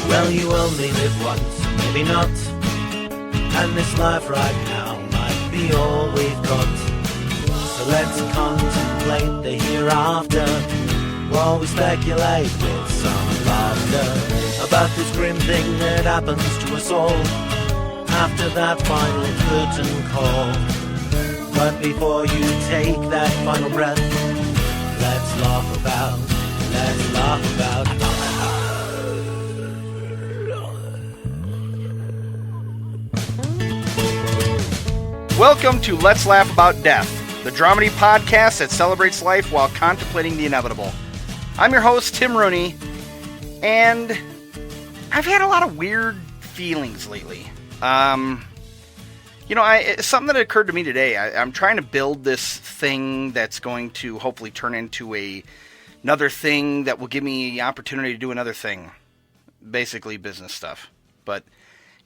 Well, you only live once, maybe not. And this life right now might be all we've got. So let's contemplate the hereafter while we speculate with some laughter about this grim thing that happens to us all after that final curtain call. But before you take that final breath, let's laugh about. Welcome to Let's Laugh About Death, the dramedy podcast that celebrates life while contemplating the inevitable. I'm your host, Tim Rooney, and I've had a lot of weird feelings lately. It's something that occurred to me today. I'm trying to build this thing that's going to hopefully turn into another thing that will give me the opportunity to do another thing. Basically business stuff. But,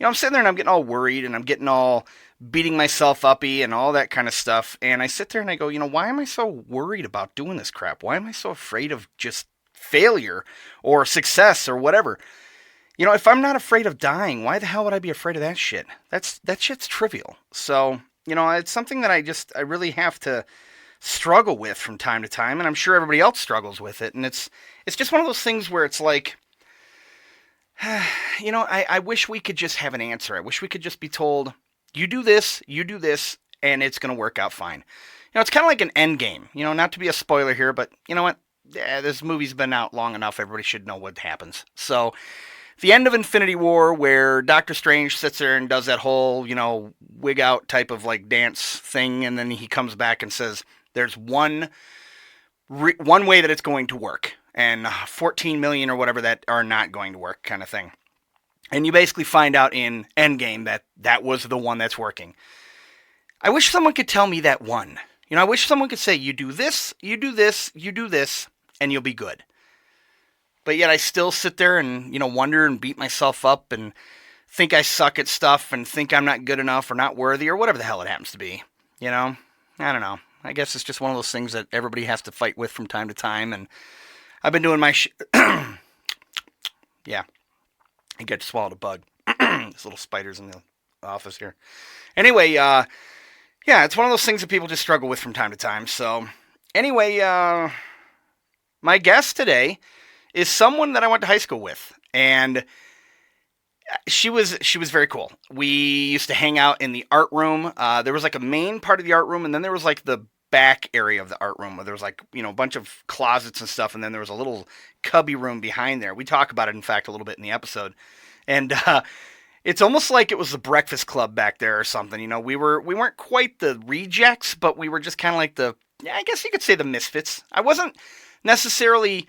I'm sitting there and I'm getting all worried and I'm getting all beating myself uppy and all that kind of stuff. And I sit there and I go, why am I so worried about doing this crap? Why am I so afraid of just failure or success or whatever? If I'm not afraid of dying, why the hell would I be afraid of that shit? That shit's trivial. So, it's something that I really have to struggle with from time to time, and I'm sure everybody else struggles with it. And it's just one of those things where it's like, I wish we could just have an answer. I wish we could just be told, you do this, and it's going to work out fine. It's kind of like an end game. Not to be a spoiler here, but you know what? Yeah, this movie's been out long enough. Everybody should know what happens. So, the end of Infinity War, where Doctor Strange sits there and does that whole, wig out type of like dance thing, and then he comes back and says, there's one way that it's going to work, and 14 million or whatever that are not going to work, kind of thing. And you basically find out in Endgame that was the one that's working. I wish someone could tell me that one. I wish someone could say, you do this, you do this, you do this, and you'll be good. But yet I still sit there and, wonder and beat myself up and think I suck at stuff and think I'm not good enough or not worthy or whatever the hell it happens to be. I don't know. I guess it's just one of those things that everybody has to fight with from time to time. And I've been doing my yeah. I got swallowed a bug. There's little spiders in the office here. Anyway, yeah, it's one of those things that people just struggle with from time to time. So, anyway, my guest today is someone that I went to high school with, and she was very cool. We used to hang out in the art room. There was like a main part of the art room, and then there was like the back area of the art room where there was like, a bunch of closets and stuff, and then there was a little cubby room behind there. We talk about it, in fact, a little bit in the episode. And it's almost like it was the Breakfast Club back there or something. We weren't quite the rejects, but we were just kind of like I guess you could say the misfits. I wasn't necessarily,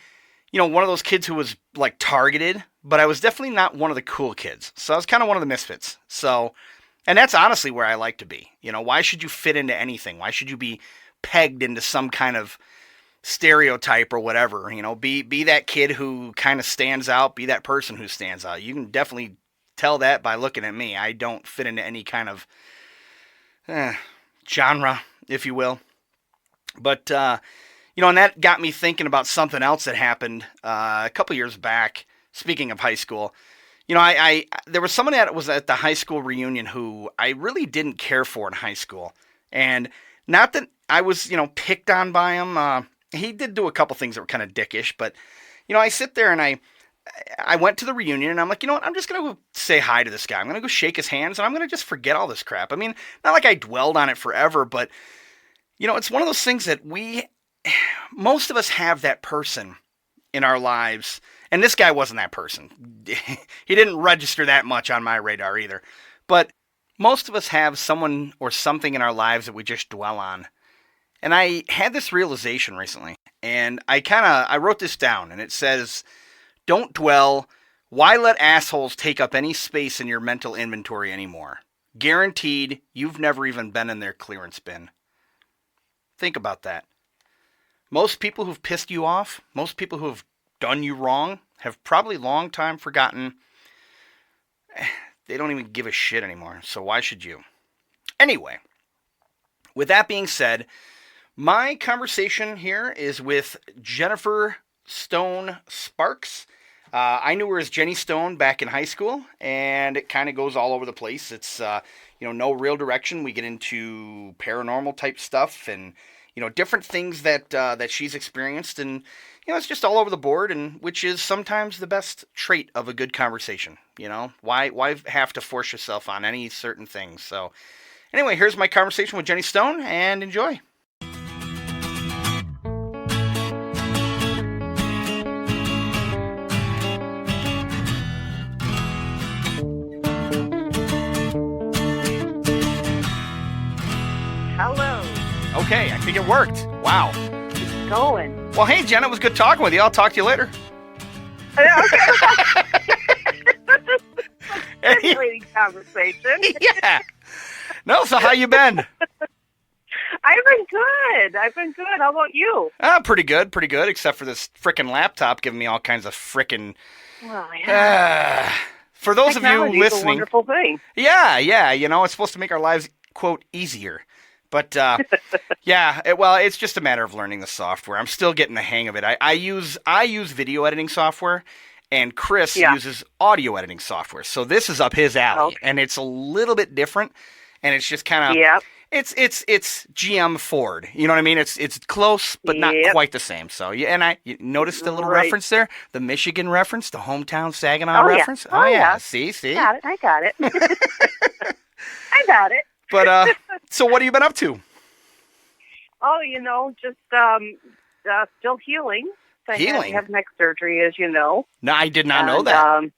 one of those kids who was like targeted, but I was definitely not one of the cool kids. So I was kind of one of the misfits. So, and that's honestly where I like to be. Why should you fit into anything? Why should you be pegged into some kind of stereotype or whatever? Be that kid who kind of stands out, be that person who stands out. You can definitely tell that by looking at me. I don't fit into any kind of genre, if you will. But, and that got me thinking about something else that happened a couple years back, speaking of high school. There was someone that was at the high school reunion who I really didn't care for in high school. And not that I was, picked on by him. He did do a couple things that were kind of dickish, but, I sit there and I went to the reunion and I'm like, I'm just going to go say hi to this guy. I'm going to go shake his hands and I'm going to just forget all this crap. I mean, not like I dwelled on it forever, but, it's one of those things that most of us have that person in our lives. And this guy wasn't that person. He didn't register that much on my radar either. But most of us have someone or something in our lives that we just dwell on. And I had this realization recently, and I wrote this down, and it says, don't dwell. Why let assholes take up any space in your mental inventory anymore? Guaranteed, you've never even been in their clearance bin. Think about that. Most people who've pissed you off, most people who have done you wrong, have probably long time forgotten. They don't even give a shit anymore, so why should you? Anyway, with that being said, my conversation here is with Jennifer Stone Sparks. I knew her as Jenny Stone back in high school, and it kind of goes all over the place. It's no real direction. We get into paranormal type stuff and different things that she's experienced, and it's just all over the board, and which is sometimes the best trait of a good conversation. Why have to force yourself on any certain things? So anyway, here's my conversation with Jenny Stone, and enjoy. Hello. Okay, I think it worked. Wow. It's going. Well, hey, Jen, it was good talking with you. I'll talk to you later. Fascinating conversation. Yeah. No, so how you been? I've been good. How about you? Pretty good, except for this frickin' laptop giving me all kinds of frickin'... Well, yeah. For those of you listening... Is a wonderful thing. Yeah, it's supposed to make our lives, quote, easier. But, it's just a matter of learning the software. I'm still getting the hang of it. I use video editing software, and Chris uses audio editing software. So this is up his alley, and it's a little bit different, and it's just kind of, it's GM Ford. You know what I mean? It's close, but not quite the same. So, you noticed the little reference there? The Michigan reference, the hometown Saginaw reference? Yeah. Oh, yeah. See? I got it. I got it. But, so what have you been up to? Oh, just still healing. Healing? I have neck surgery, as you know. No, I did not know that.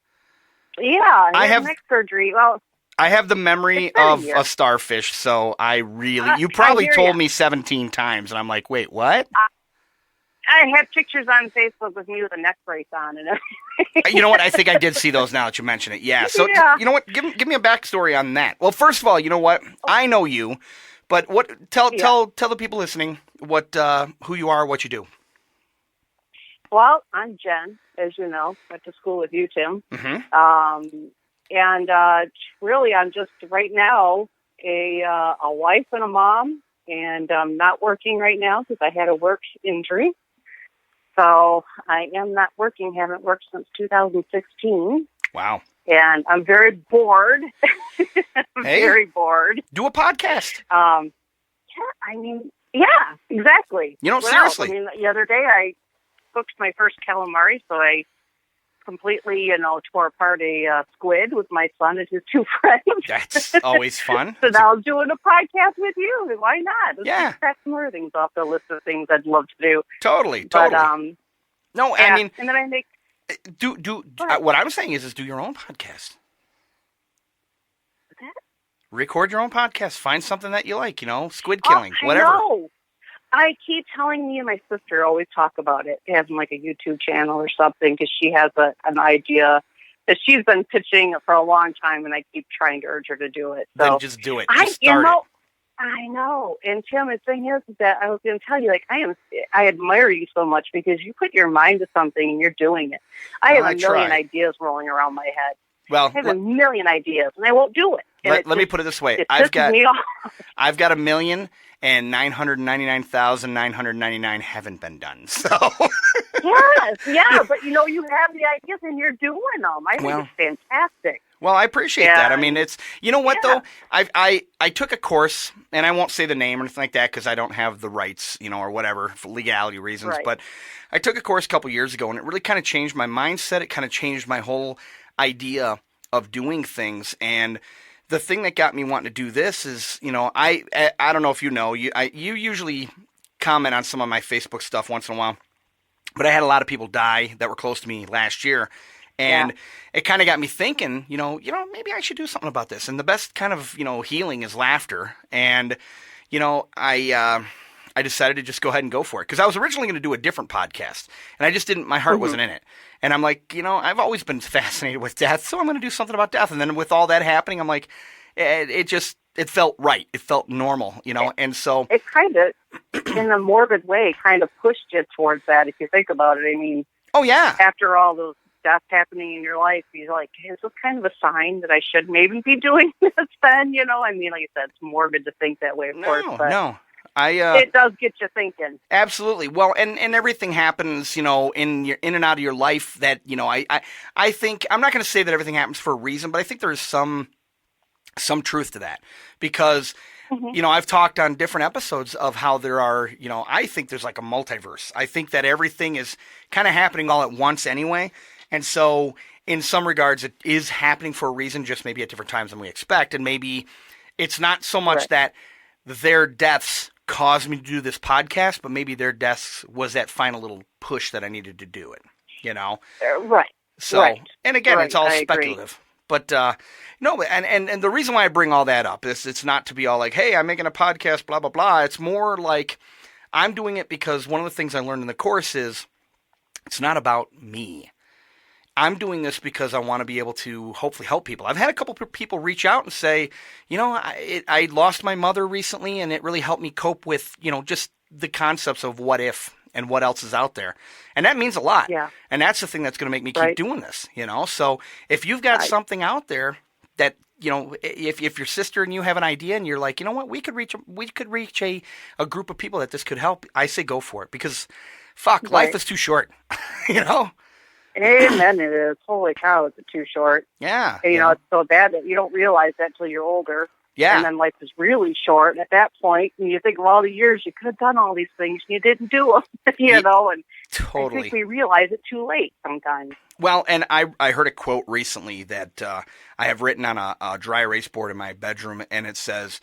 I have neck surgery. Well, I have the memory of a starfish, so you probably told me 17 times, and I'm like, wait, what? I had pictures on Facebook with me with a neck brace on and everything. You know what? I think I did see those now that you mention it. Yeah. So, you know what? Give me a backstory on that. Well, first of all, you know what? I know you, but tell the people listening who you are, what you do. Well, I'm Jen, as you know. Went to school with you, Tim. Mm-hmm. And really, I'm just right now a wife and a mom, and I'm not working right now because I had a work injury. So I am not working, haven't worked since 2016. Wow. And I'm very bored. Very bored. Do a podcast. Yeah, exactly. Seriously. The other day I cooked my first calamari, so I completely, tore apart a squid with my son and his two friends. That's always fun. So now I'm doing a podcast with you. Why not? Let's just crack some more things off the list of things I'd love to do. Totally. But, no, I mean... And then I make... what I'm saying is do your own podcast. Record your own podcast. Find something that you like, squid killing, whatever. I know. I keep telling me and my sister always talk about it, having like a YouTube channel or something, because she has an idea that she's been pitching for a long time, and I keep trying to urge her to do it. So then just do it. Just start it. I know. And Tim, the thing is that I was going to tell you, I admire you so much because you put your mind to something and you're doing it. I have a million ideas rolling around my head. Well, I have a million ideas, and I won't do it. Let me put it this way: I've got 1,099,999 haven't been done. So yes, but you have the ideas and you're doing them. I think it's fantastic. Well, I appreciate that. I mean, it's though. I took a course, and I won't say the name or anything like that because I don't have the rights, or whatever for legality reasons. Right. But I took a course a couple years ago, and it really kind of changed my mindset. It kind of changed my whole idea of doing things. And the thing that got me wanting to do this is, I don't know if you usually comment on some of my Facebook stuff once in a while, but I had a lot of people die that were close to me last year. And it kind of got me thinking, maybe I should do something about this. And the best kind of, healing is laughter. And, I decided to just go ahead and go for it. Because I was originally going to do a different podcast. And I just didn't, my heart wasn't in it. And I'm like, I've always been fascinated with death, so I'm going to do something about death. And then with all that happening, I'm like, it felt right. It felt normal, and so. It kind of, in a morbid way, kind of pushed you towards that, if you think about it. I mean. Oh, yeah. After all those deaths happening in your life, you're like, hey, is this kind of a sign that I should maybe be doing this then? I mean, like I said, it's morbid to think that way, of course. But, no. It does get you thinking. Absolutely. Well, and everything happens, in and out of your life that, I think, I'm not going to say that everything happens for a reason, but I think there's some truth to that because, I've talked on different episodes of how there are, I think there's like a multiverse. I think that everything is kind of happening all at once anyway. And so in some regards, it is happening for a reason, just maybe at different times than we expect. And maybe it's not so much that their deaths caused me to do this podcast, but maybe their deaths was that final little push that I needed to do it, Right. So, right. and again, right. it's all I speculative. Agree. But no, and the reason why I bring all that up is it's not to be all like, hey, I'm making a podcast, blah, blah, blah. It's more like I'm doing it because one of the things I learned in the course is it's not about me. I'm doing this because I want to be able to hopefully help people. I've had a couple of people reach out and say, I lost my mother recently, and it really helped me cope with, just the concepts of what if and what else is out there. And that means a lot. Yeah. And that's the thing that's going to make me keep doing this, So if you've got something out there that, if your sister and you have an idea and you're like, you know what, we could reach a group of people that this could help, I say go for it because life is too short, Amen. It is. Holy cow, is it too short? Yeah. And, it's so bad that you don't realize that till you're older. Yeah. And then life is really short at that point, and you think of all the years you could have done all these things, and you didn't do them, and totally. I think we realize it too late sometimes. Well, and I heard a quote recently that I have written on a dry erase board in my bedroom, and it says,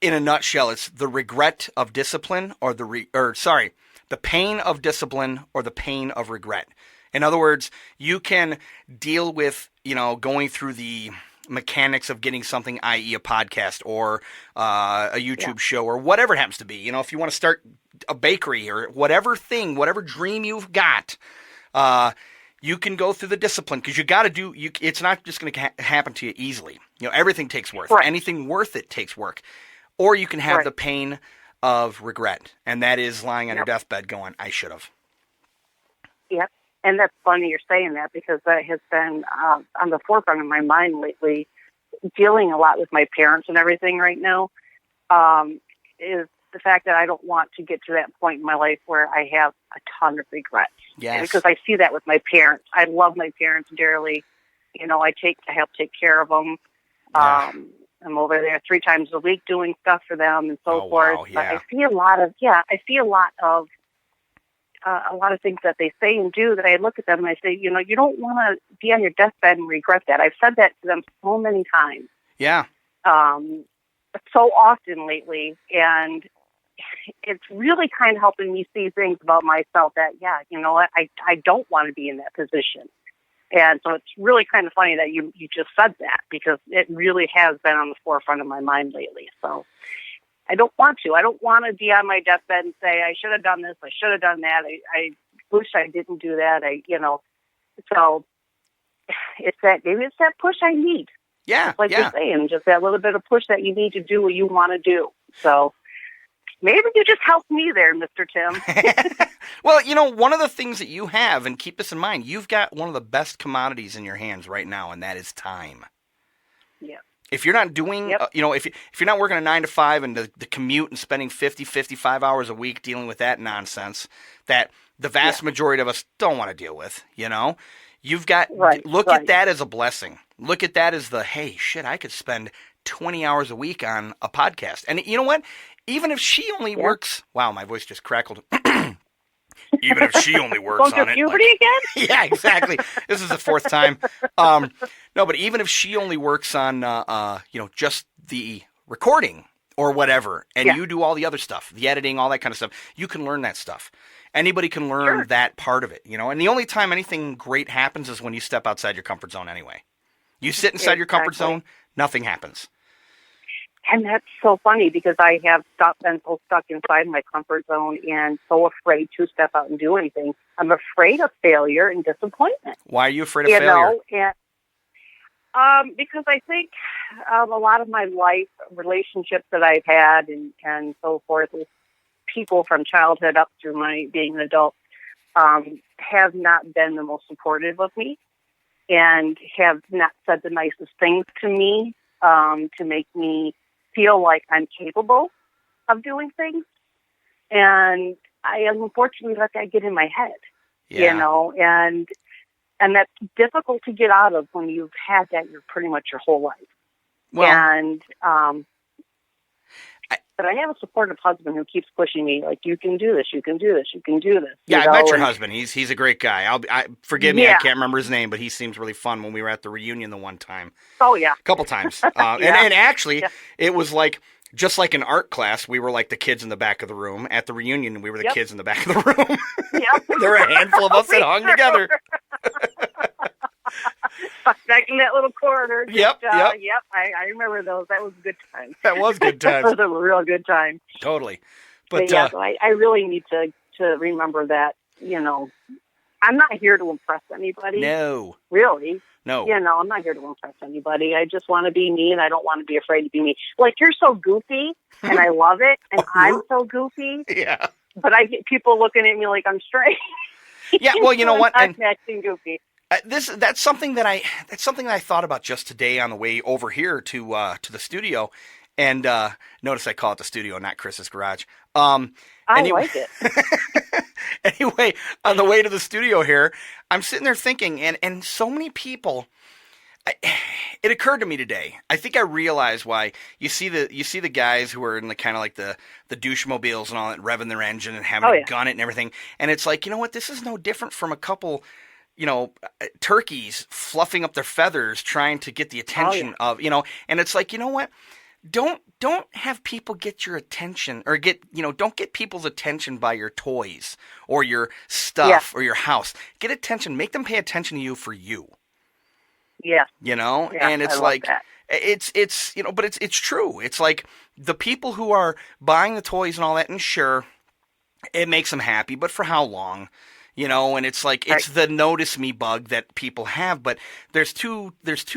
in a nutshell, it's the regret of discipline the pain of discipline or the pain of regret. In other words, you can deal with, going through the mechanics of getting something, i.e. a podcast or a YouTube show or whatever it happens to be. If you want to start a bakery or whatever dream you've got, you can go through the discipline because you got to do. It's not just going to happen to you easily. Everything takes work. Right. Anything worth it takes work. Or you can have the pain of regret, and that is lying on your deathbed going, "I should have." Yep. And that's funny you're saying that because that has been on the forefront of my mind lately, dealing a lot with my parents and everything right now, is the fact that I don't want to get to that point in my life where I have a ton of regrets. Yes. Because I see that with my parents. I love my parents dearly. I help take care of them. I'm over there 3 times a week doing stuff for them and so forth. Wow, yeah. But I see a lot of things that they say and do that I look at them and I say, you don't want to be on your deathbed and regret that. I've said that to them so many times. Yeah. So often lately. And it's really kind of helping me see things about myself that, I don't want to be in that position. And so it's really kind of funny that you just said that because it really has been on the forefront of my mind lately. So I don't want to. I don't want to be on my deathbed and say, I should have done this, I should have done that, I wish I didn't do that, So maybe it's that push I need. Yeah, like you're saying, just that little bit of push that you need to do what you want to do. So maybe you just helped me there, Mr. Tim. Well, one of the things that you have, and keep this in mind, you've got one of the best commodities in your hands right now, and that is time. Yeah. If you're not doing, if you're not working a 9 to 5 and the commute and spending 55 hours a week dealing with that nonsense that the vast majority of us don't want to deal with, you've got, look at that as a blessing. Look at that as hey, shit, I could spend 20 hours a week on a podcast. And you know what? Even if she only works, wow, my voice just crackled. Even if she only works on it. Puberty again? Yeah, exactly. This is the 4th time. No, but even if she only works on, just the recording or whatever, and you do all the other stuff, the editing, all that kind of stuff, you can learn that stuff. Anybody can learn that part of it, And the only time anything great happens is when you step outside your comfort zone anyway. You sit inside your comfort zone, nothing happens. And that's so funny because I have been so stuck inside my comfort zone and so afraid to step out and do anything. I'm afraid of failure and disappointment. Why are you afraid of failure? Because I think a lot of my life relationships that I've had and so forth with people from childhood up through my being an adult have not been the most supportive of me and have not said the nicest things to me to make me feel like I'm capable of doing things. And I unfortunately let that get in my head, Yeah. and that's difficult to get out of when you've had that pretty much your whole life. Well, And, but I have a supportive husband who keeps pushing me, like, you can do this, you can do this, you can do this. yeah, I met your husband. He's a great guy. Forgive me, I Yeah. can't remember his name, but he seems really fun when we were at the reunion the one time. Oh, yeah. A couple times. Yeah. And actually, Yeah. it was like, just like in art class, we were like the kids in the back of the room. At the reunion, we were the Yep. kids in the back of the room. Yep. There were a handful of us that hung together. Back in that little corner. Yep. Yep. I remember those. That was a good time. That was good times. Those were real good times. Totally. But yeah, so I really need to remember that, I'm not here to impress anybody. No. Really. No. I'm not here to impress anybody. I just want to be me, and I don't want to be afraid to be me. Like, you're so goofy, and I love it, and I'm so goofy. Yeah. But I get people looking at me like I'm strange. Yeah, well, you know what? I'm acting goofy. That's something that I thought about just today on the way over here to the studio, and notice I call it the studio, not Chris's garage. I like it. Anyway, on the way to the studio here, I'm sitting there thinking, and so many people. It occurred to me today. I think I realize why you see the guys who are in the kind of like the douche mobiles and all that, revving their engine and having a gun it and everything. And it's like, you know what? This is no different from a couple, turkeys fluffing up their feathers trying to get the attention of, and it's like, you know what? Don't have people get your attention or don't get people's attention by your toys or your stuff or your house. Get attention. Make them pay attention to you for you. Yeah. And it's like, that. it's but it's true. It's like the people who are buying the toys and all that, and sure, it makes them happy, but for how long? And it's like, it's the notice me bug that people have, but there's two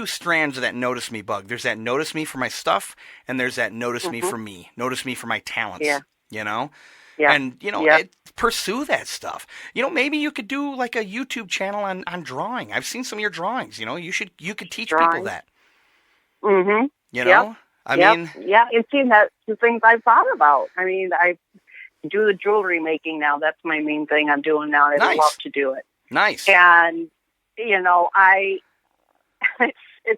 strands of that notice me bug. There's that notice me for my stuff, and there's that notice me for me. Notice me for my talents. Yeah. Yeah. And, pursue that stuff. Maybe you could do like a YouTube channel on drawing. I've seen some of your drawings. You could teach people that. Mm-hmm. I mean. Yeah, and seeing that the things I've thought about. I mean, I do the jewelry making now. That's my main thing I'm doing now. And I love to do it. Nice. And, it's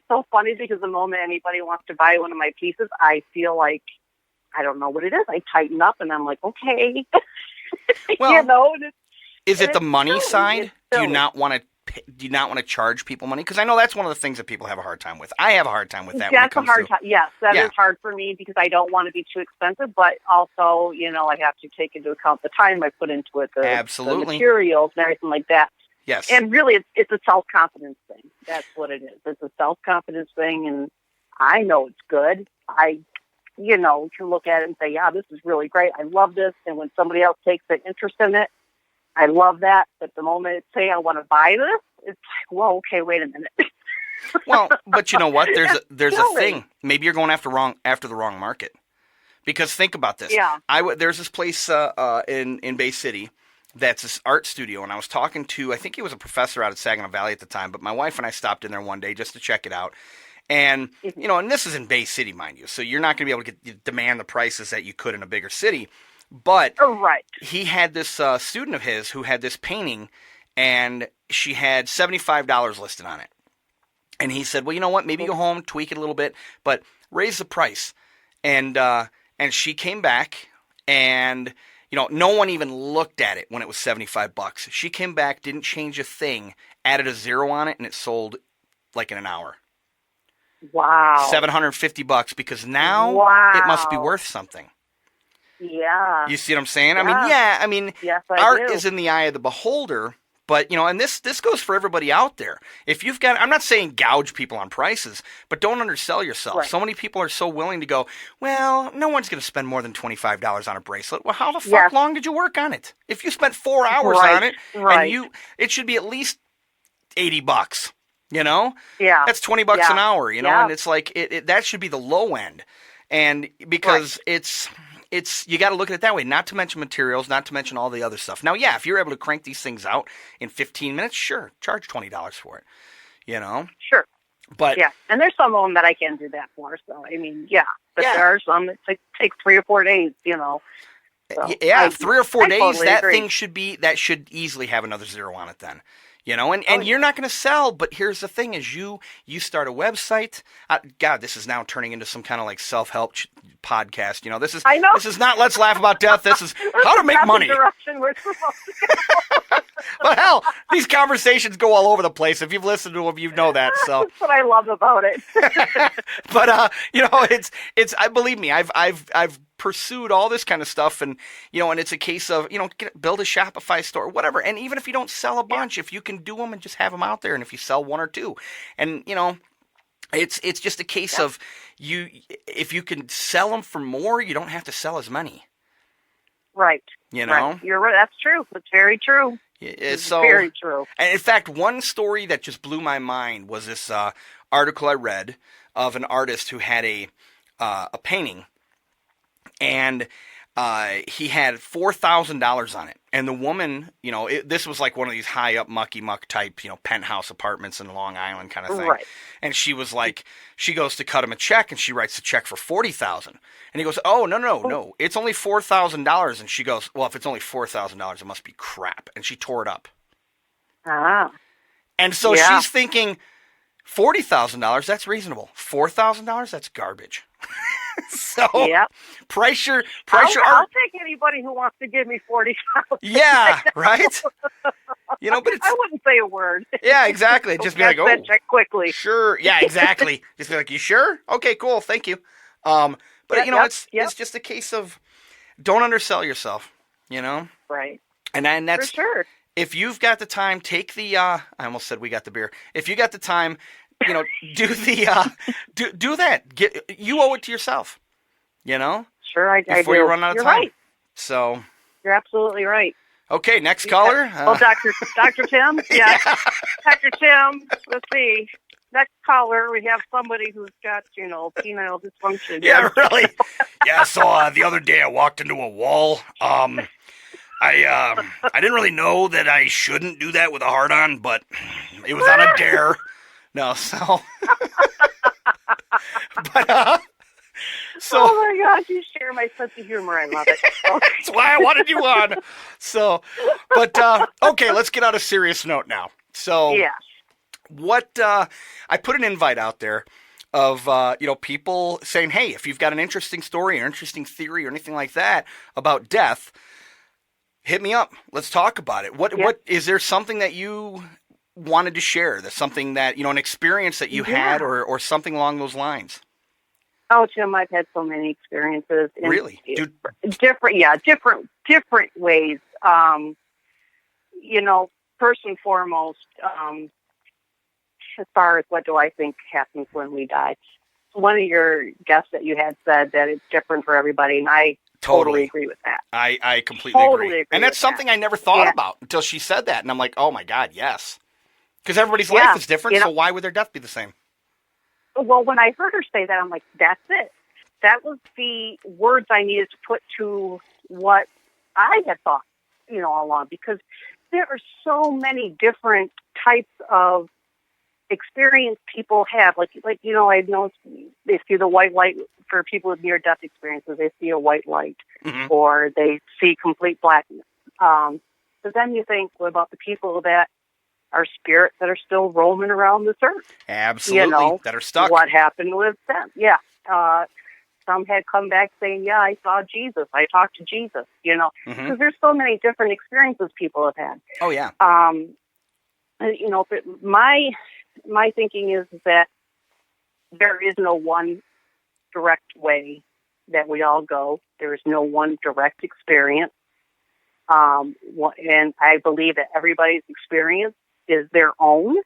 so funny because the moment anybody wants to buy one of my pieces, I feel like, I don't know what it is. I tighten up and I'm like, okay. Well, is it the money side? Do you not want to charge people money? Because I know that's one of the things that people have a hard time with. I have a hard time with that. That's a hard time. Yes, that is hard for me because I don't want to be too expensive, but also, I have to take into account the time I put into it, the materials and everything like that. Yes. And really, it's a self-confidence thing. That's what it is. It's a self-confidence thing, and I know it's good. I can look at it and say, yeah, this is really great. I love this. And when somebody else takes an interest in it, I love that. But the moment it say I want to buy this, it's like, well, okay, wait a minute. Well, but you know what? There's a thing. Maybe you're going after the wrong market. Because think about this. Yeah. There's this place in Bay City that's this art studio, and I was talking to, I think he was a professor out at Saginaw Valley at the time, but my wife and I stopped in there one day just to check it out. And, and this is in Bay City, mind you, so you're not going to be able to demand the prices that you could in a bigger city. But he had this student of his who had this painting, and she had $75 listed on it. And he said, well, you know what, maybe go home, tweak it a little bit, but raise the price. And she came back, and, no one even looked at it when it was $75. She came back, didn't change a thing, added a zero on it, and it sold like in an hour. Wow. $750 because now it must be worth something. Yeah. You see what I'm saying? Yeah. I mean, yes, art is in the eye of the beholder, but and this goes for everybody out there. If you've got, I'm not saying gouge people on prices, but don't undersell yourself. Right. So many people are so willing to go, well, no one's going to spend more than $25 on a bracelet. Well, how the fuck long did you work on it? If you spent 4 hours on it, and it should be at least $80. Yeah, that's $20 an hour. And it's like that should be the low end, and because it's you got to look at it that way. Not to mention materials, not to mention all the other stuff. Now, if you're able to crank these things out in 15 minutes, sure, charge $20 for it. Sure. But yeah, and there's some of them that I can do that for. So I mean, yeah, but Yeah. there are some that take 3 or 4 days. So yeah, 3 or 4 I days, totally that agree. thing should easily have another zero on it then. And Oh, you're not going to sell, but here's the thing is you start a website. God, this is now turning into some kind of like self-help podcast. I know. This is not let's laugh about death. This is how to make That's the money. direction we're supposed to But hell, these conversations go all over the place. If you've listened to them, you know that. So, That's what I love about it. but it's believe me, I've pursued all this kind of stuff, and and it's a case of build a Shopify store, whatever. And even if you don't sell a bunch, if you can do them and just have them out there, and if you sell 1 or 2, and it's just a case of if you can sell them for more, you don't have to sell as many. Right. Right. You're right. That's true. It's very true. It's very true. And in fact, one story that just blew my mind was this article I read of an artist who had a painting, and he had $4,000 on it. And the woman, this was like one of these high up mucky muck type, penthouse apartments in Long Island kind of thing. Right. And she was like, she goes to cut him a check, and she writes a check for $40,000. And he goes, oh, no, it's only $4,000. And she goes, well, if it's only $4,000, it must be crap. And she tore it up. Ah. And so she's thinking, $40,000, that's reasonable. $4,000, that's garbage. So price your I'll art. take anybody who wants to give me $40,000. Yeah, right. But I wouldn't say a word. Yeah, exactly. Just be like, oh, that check quickly. Sure. Yeah, exactly. Just be like, you sure? Okay, cool. Thank you. But it's just a case of don't undersell yourself. Right. And that's for sure. If you've got the time, take the. I almost said we got the beer. If you got the time, do the do that. You owe it to yourself. Sure, I do. Before you run out of You're time. Right. So you're absolutely right. Okay, next caller. Well, Dr. Tim. Yeah. Dr. Tim. Let's see. Next caller, we have somebody who's got penile dysfunction. Yeah, really. Yeah. So the other day I walked into a wall. I didn't really know that I shouldn't do that with a hard on, but it was on a dare. No, so. But so. Oh my gosh, you share my sense of humor. I love it. Okay. That's why I wanted you on. So, but okay, let's get on a serious note now. So, yeah. What I put an invite out there of people saying, hey, if you've got an interesting story or interesting theory or anything like that about death, hit me up. Let's talk about it. What is there something that you wanted to share? That's something that an experience that you had or something along those lines. Oh, Jim, I've had so many experiences. Really? Different ways. First and foremost, as far as what do I think happens when we die, one of your guests that you had said that it's different for everybody, and I totally agree with that. I completely agree. And that's something I never thought about until she said that, and I'm like, oh my God, yes. Because everybody's life is different, so why would their death be the same? Well, when I heard her say that, I'm like, that's it. That was the words I needed to put to what I had thought, all along, because there are so many different types of experience people have. Like I know they see the white light for people with near-death experiences. They see a white light, or they see complete blackness. But then you think, what about the people that are spirits that are still roaming around this earth? Absolutely, that are stuck. What happened with them? Yeah. Some had come back saying, yeah, I saw Jesus. I talked to Jesus, because there's so many different experiences people have had. Oh, yeah. But my thinking is that there is no one direct way that we all go. There is no one direct experience. And I believe that everybody's experience is their own.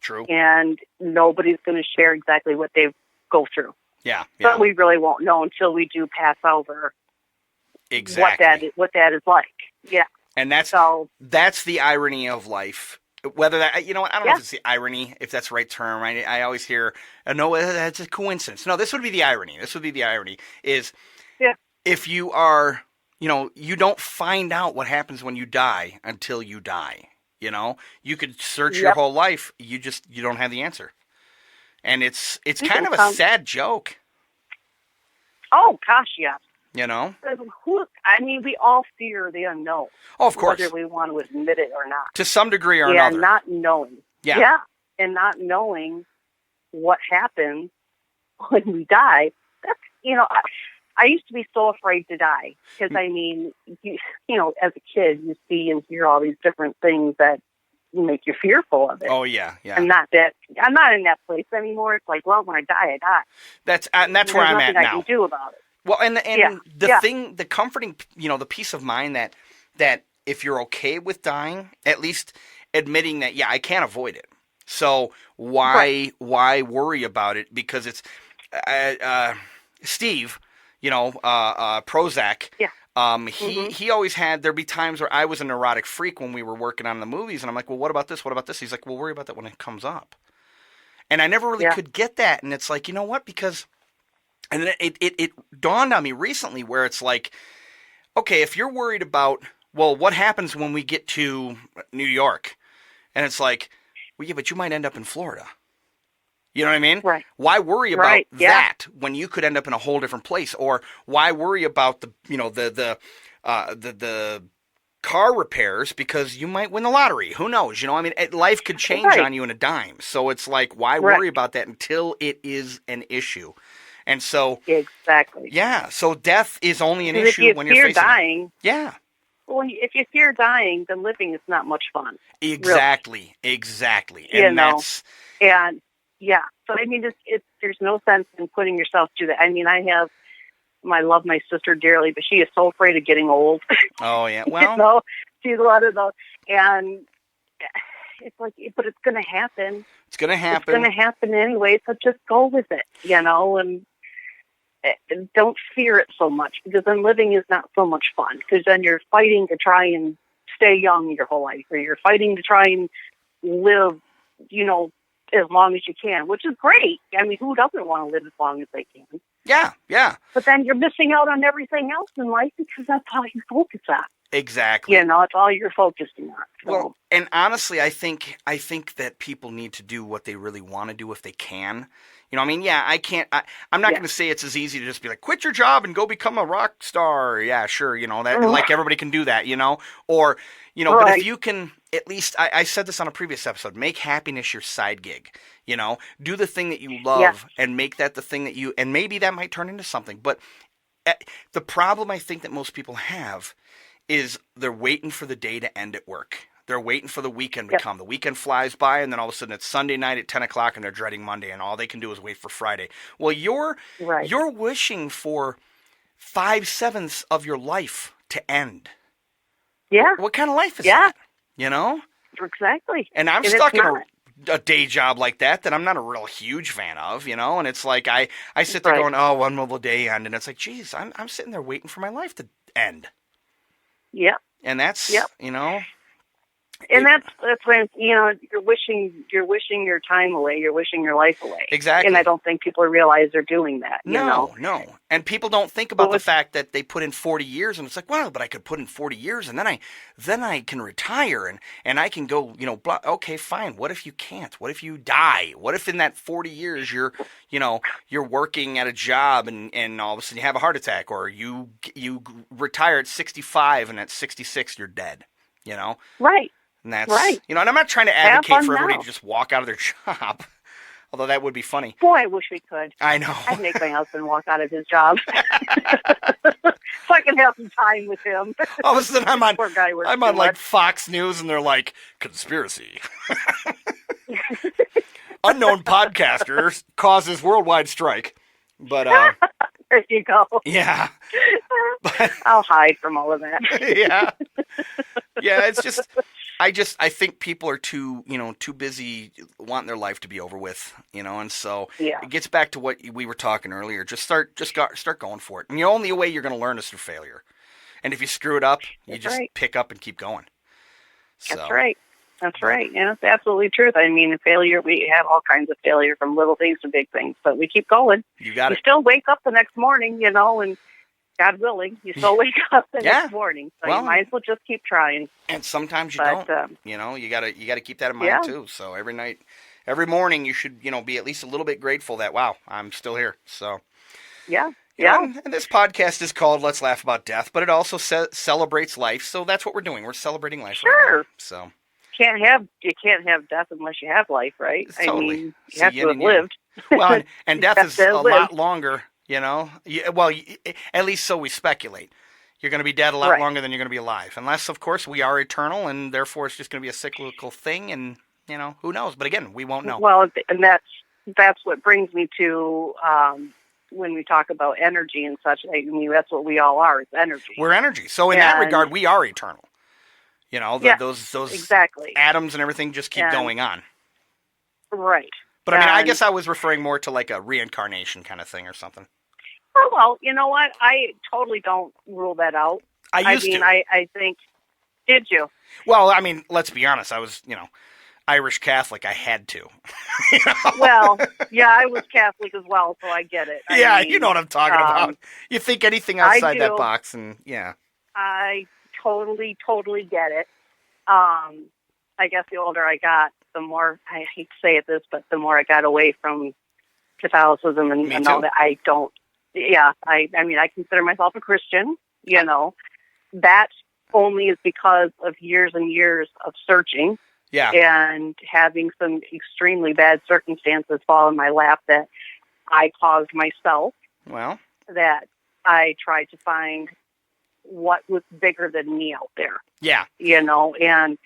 True. And nobody's going to share exactly what they go through. Yeah. But we really won't know until we do pass over exactly what that is like. Yeah. And that's the irony of life. Whether that, I don't know if it's the irony, if that's the right term. I always hear, no, that's a coincidence. No, this would be the irony. Is if you are, you don't find out what happens when you die until you die. You could search your whole life. You don't have the answer. And it's kind of a sad joke. Oh, gosh, yes. You know? I mean, we all fear the unknown. Oh, of course. Whether we want to admit it or not. To some degree or another. And not knowing. Yeah. And not knowing what happens when we die. That's, I used to be so afraid to die. Because, I mean, you know, as a kid, you see and hear all these different things that make you fearful of it. Oh, yeah. I'm not in that place anymore. It's like, well, when I die, I die. That's where I'm at now. There's nothing I can do about it. Well, and the comforting, the peace of mind that if you're okay with dying, at least admitting that, I can't avoid it. So why worry about it? Because it's Steve, Prozac. Yeah. He always had, there'd be times where I was a neurotic freak when we were working on the movies, and I'm like, well, what about this? What about this? He's like, well, worry about that when it comes up. And I never really could get that. And it's like, you know what? Because, and then it dawned on me recently where it's like, okay, if you're worried about, well, what happens when we get to New York? And it's like, well, yeah, but you might end up in Florida. You know what I mean? Right. Why worry about that when you could end up in a whole different place? Or why worry about the car repairs because you might win the lottery? Who knows? I mean, life could change on you in a dime. So it's like, why worry about that until it is an issue? And so exactly. Yeah. So death is only an issue when you're facing dying. It. Yeah. Well, if you fear dying, then living is not much fun. Exactly. Really. Exactly. And so I mean, there's no sense in putting yourself through that. I mean, I love my sister dearly, but she is so afraid of getting old. Oh yeah, well, she's one of those, and it's like, but it's going to happen. It's going to happen. It's going to happen anyway. So just go with it, and don't fear it so much, because then living is not so much fun, because then you're fighting to try and stay young your whole life, or you're fighting to try and live, as long as you can, which is great. I mean, who doesn't want to live as long as they can? Yeah, yeah. But then you're missing out on everything else in life because that's all you focus on. Exactly. It's all you're focusing on. So. Well, and honestly, I think that people need to do what they really want to do if they can. I mean, I can't. I'm not going to say it's as easy to just be like, quit your job and go become a rock star. Yeah, sure. That like everybody can do that. Or but if you can, at least I said this on a previous episode, make happiness your side gig. Do the thing that you love and make that the thing that you, and maybe that might turn into something. But the problem I think that most people have is they're waiting for the day to end at work. They're waiting for the weekend to come. The weekend flies by, and then all of a sudden it's Sunday night at 10 o'clock, and they're dreading Monday, and all they can do is wait for Friday. Well, you're wishing for 5/7 of your life to end. Yeah. What kind of life is that? Exactly. And I'm stuck in a day job like that I'm not a real huge fan of, and it's like I sit there going, oh, when will the day end? And it's like, geez, I'm sitting there waiting for my life to end. Yeah. And that's, And that's when you're wishing your time away, you're wishing your life away. Exactly. And I don't think people realize they're doing that. No. And people don't think about the fact that they put in 40 years, and it's like, wow, but I could put in 40 years, and then I can retire, and I can go, blah. Okay, fine. What if you can't? What if you die? What if in that 40 years you're working at a job, and all of a sudden you have a heart attack, or you retire at 65, and at 66 you're dead. Right. And that's and I'm not trying to advocate for everybody to just walk out of their job, although that would be funny. Boy, I wish we could. I know. I'd make my husband walk out of his job so I can have some time with him. All of a sudden, I'm on like like Fox News, and they're like, conspiracy. Unknown podcaster causes worldwide strike. But there you go. Yeah. But, I'll hide from all of that. Yeah. Yeah, it's just I think people are too busy wanting their life to be over with, and so it gets back to what we were talking earlier. Just start going for it. And the only way you're going to learn is through failure. And if you screw it up, you just pick up and keep going. So. That's right. That's right. Yeah, it's absolutely true. I mean, failure, we have all kinds of failure, from little things to big things, but we keep going. You got it. You still wake up the next morning, and God willing, you still wake up the next morning. So you might as well just keep trying. And sometimes you don't. You got to keep that in mind too. So every night every morning you should, be at least a little bit grateful that, wow, I'm still here. So, Yeah. And this podcast is called Let's Laugh About Death, but it also celebrates life. So that's what we're doing. We're celebrating life. Sure. Right now, so You can't have death unless you have life, right? Totally. I mean, you have to have lived. Well, and death is a lived. lot longer, Well, at least so we speculate. You're going to be dead a lot longer than you're going to be alive. Unless, of course, we are eternal, and therefore it's just going to be a cyclical thing, and, who knows? But again, we won't know. Well, and that's what brings me to when we talk about energy and such. I mean, that's what we all are. It's energy. We're energy. So in that regard, we are eternal. Those exactly. atoms and everything just keep going on. Right. But I mean, I guess I was referring more to like a reincarnation kind of thing or something. Oh, well, you know what? I totally don't rule that out. I used to. I think, did you? Well, I mean, let's be honest. I was, Irish Catholic. I had to. Well, yeah, I was Catholic as well, so I get it. I mean, you know what I'm talking about. You think anything outside that box, and I totally get it. I guess the older I got, the more, I hate to say it this, but the more I got away from Catholicism and all that. I don't. Yeah, I mean, I consider myself a Christian, That only is because of years and years of searching and having some extremely bad circumstances fall in my lap that I caused myself. Well, that I tried to find what was bigger than me out there. Yeah. And,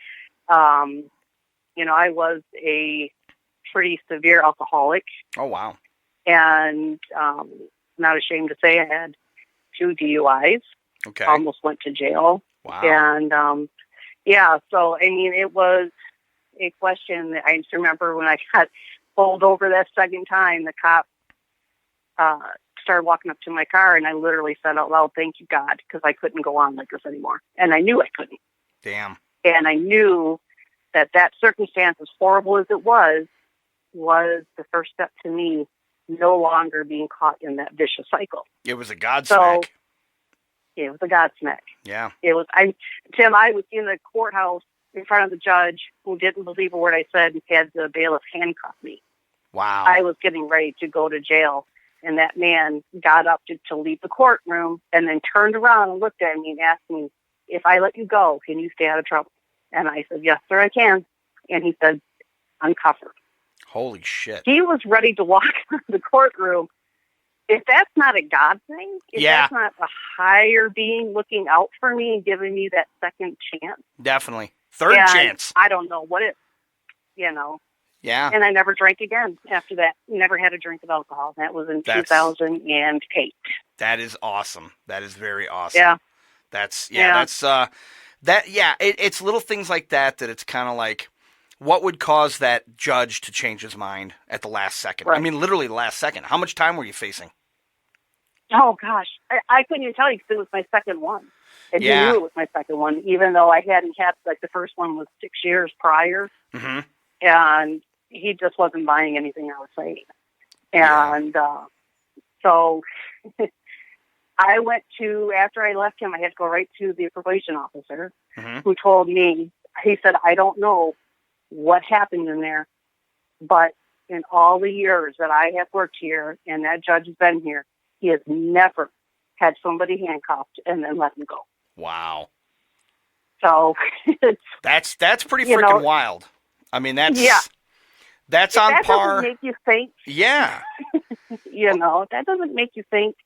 I was a pretty severe alcoholic. Oh, wow. And, not ashamed to say I had 2 DUIs. Okay. Almost went to jail. Wow. And, so, I mean, it was a question that I just remember when I got pulled over that second time, the cop started walking up to my car, and I literally said out loud, "Thank you, God," because I couldn't go on like this anymore. And I knew I couldn't. Damn. And I knew that circumstance, as horrible as it was the first step to me no longer being caught in that vicious cycle. It was a Godsmack. It was a Godsmack. Yeah. It was. Tim, I was in the courthouse in front of the judge who didn't believe a word I said and had the bailiff handcuff me. Wow. I was getting ready to go to jail, and that man got up to leave the courtroom and then turned around and looked at me and asked me, "If I let you go, can you stay out of trouble?" And I said, "Yes, sir, I can." And he said, "Uncuff her." Holy shit. He was ready to walk out of the courtroom. If that's not a God thing, if that's not a higher being looking out for me and giving me that second chance. Definitely. Third chance. I don't know what it, Yeah. And I never drank again after that. Never had a drink of alcohol. That was in 2008. That is awesome. That is very awesome. Yeah. It's little things like that it's kind of like, what would cause that judge to change his mind at the last second? Right. I mean, literally the last second. How much time were you facing? Oh, gosh. I couldn't even tell you because it was my second one. And he knew it was my second one, even though I hadn't had, the first one was 6 years prior. Mm-hmm. And he just wasn't buying anything I was saying. And so I went to, after I left him, I had to go right to the probation officer who told me, he said, "I don't know what happened in there, but in all the years that I have worked here and that judge has been here, he has never had somebody handcuffed and then let him go." Wow. So that's pretty freaking wild. I mean, that's on that par. Doesn't make you think. Yeah. That doesn't make you think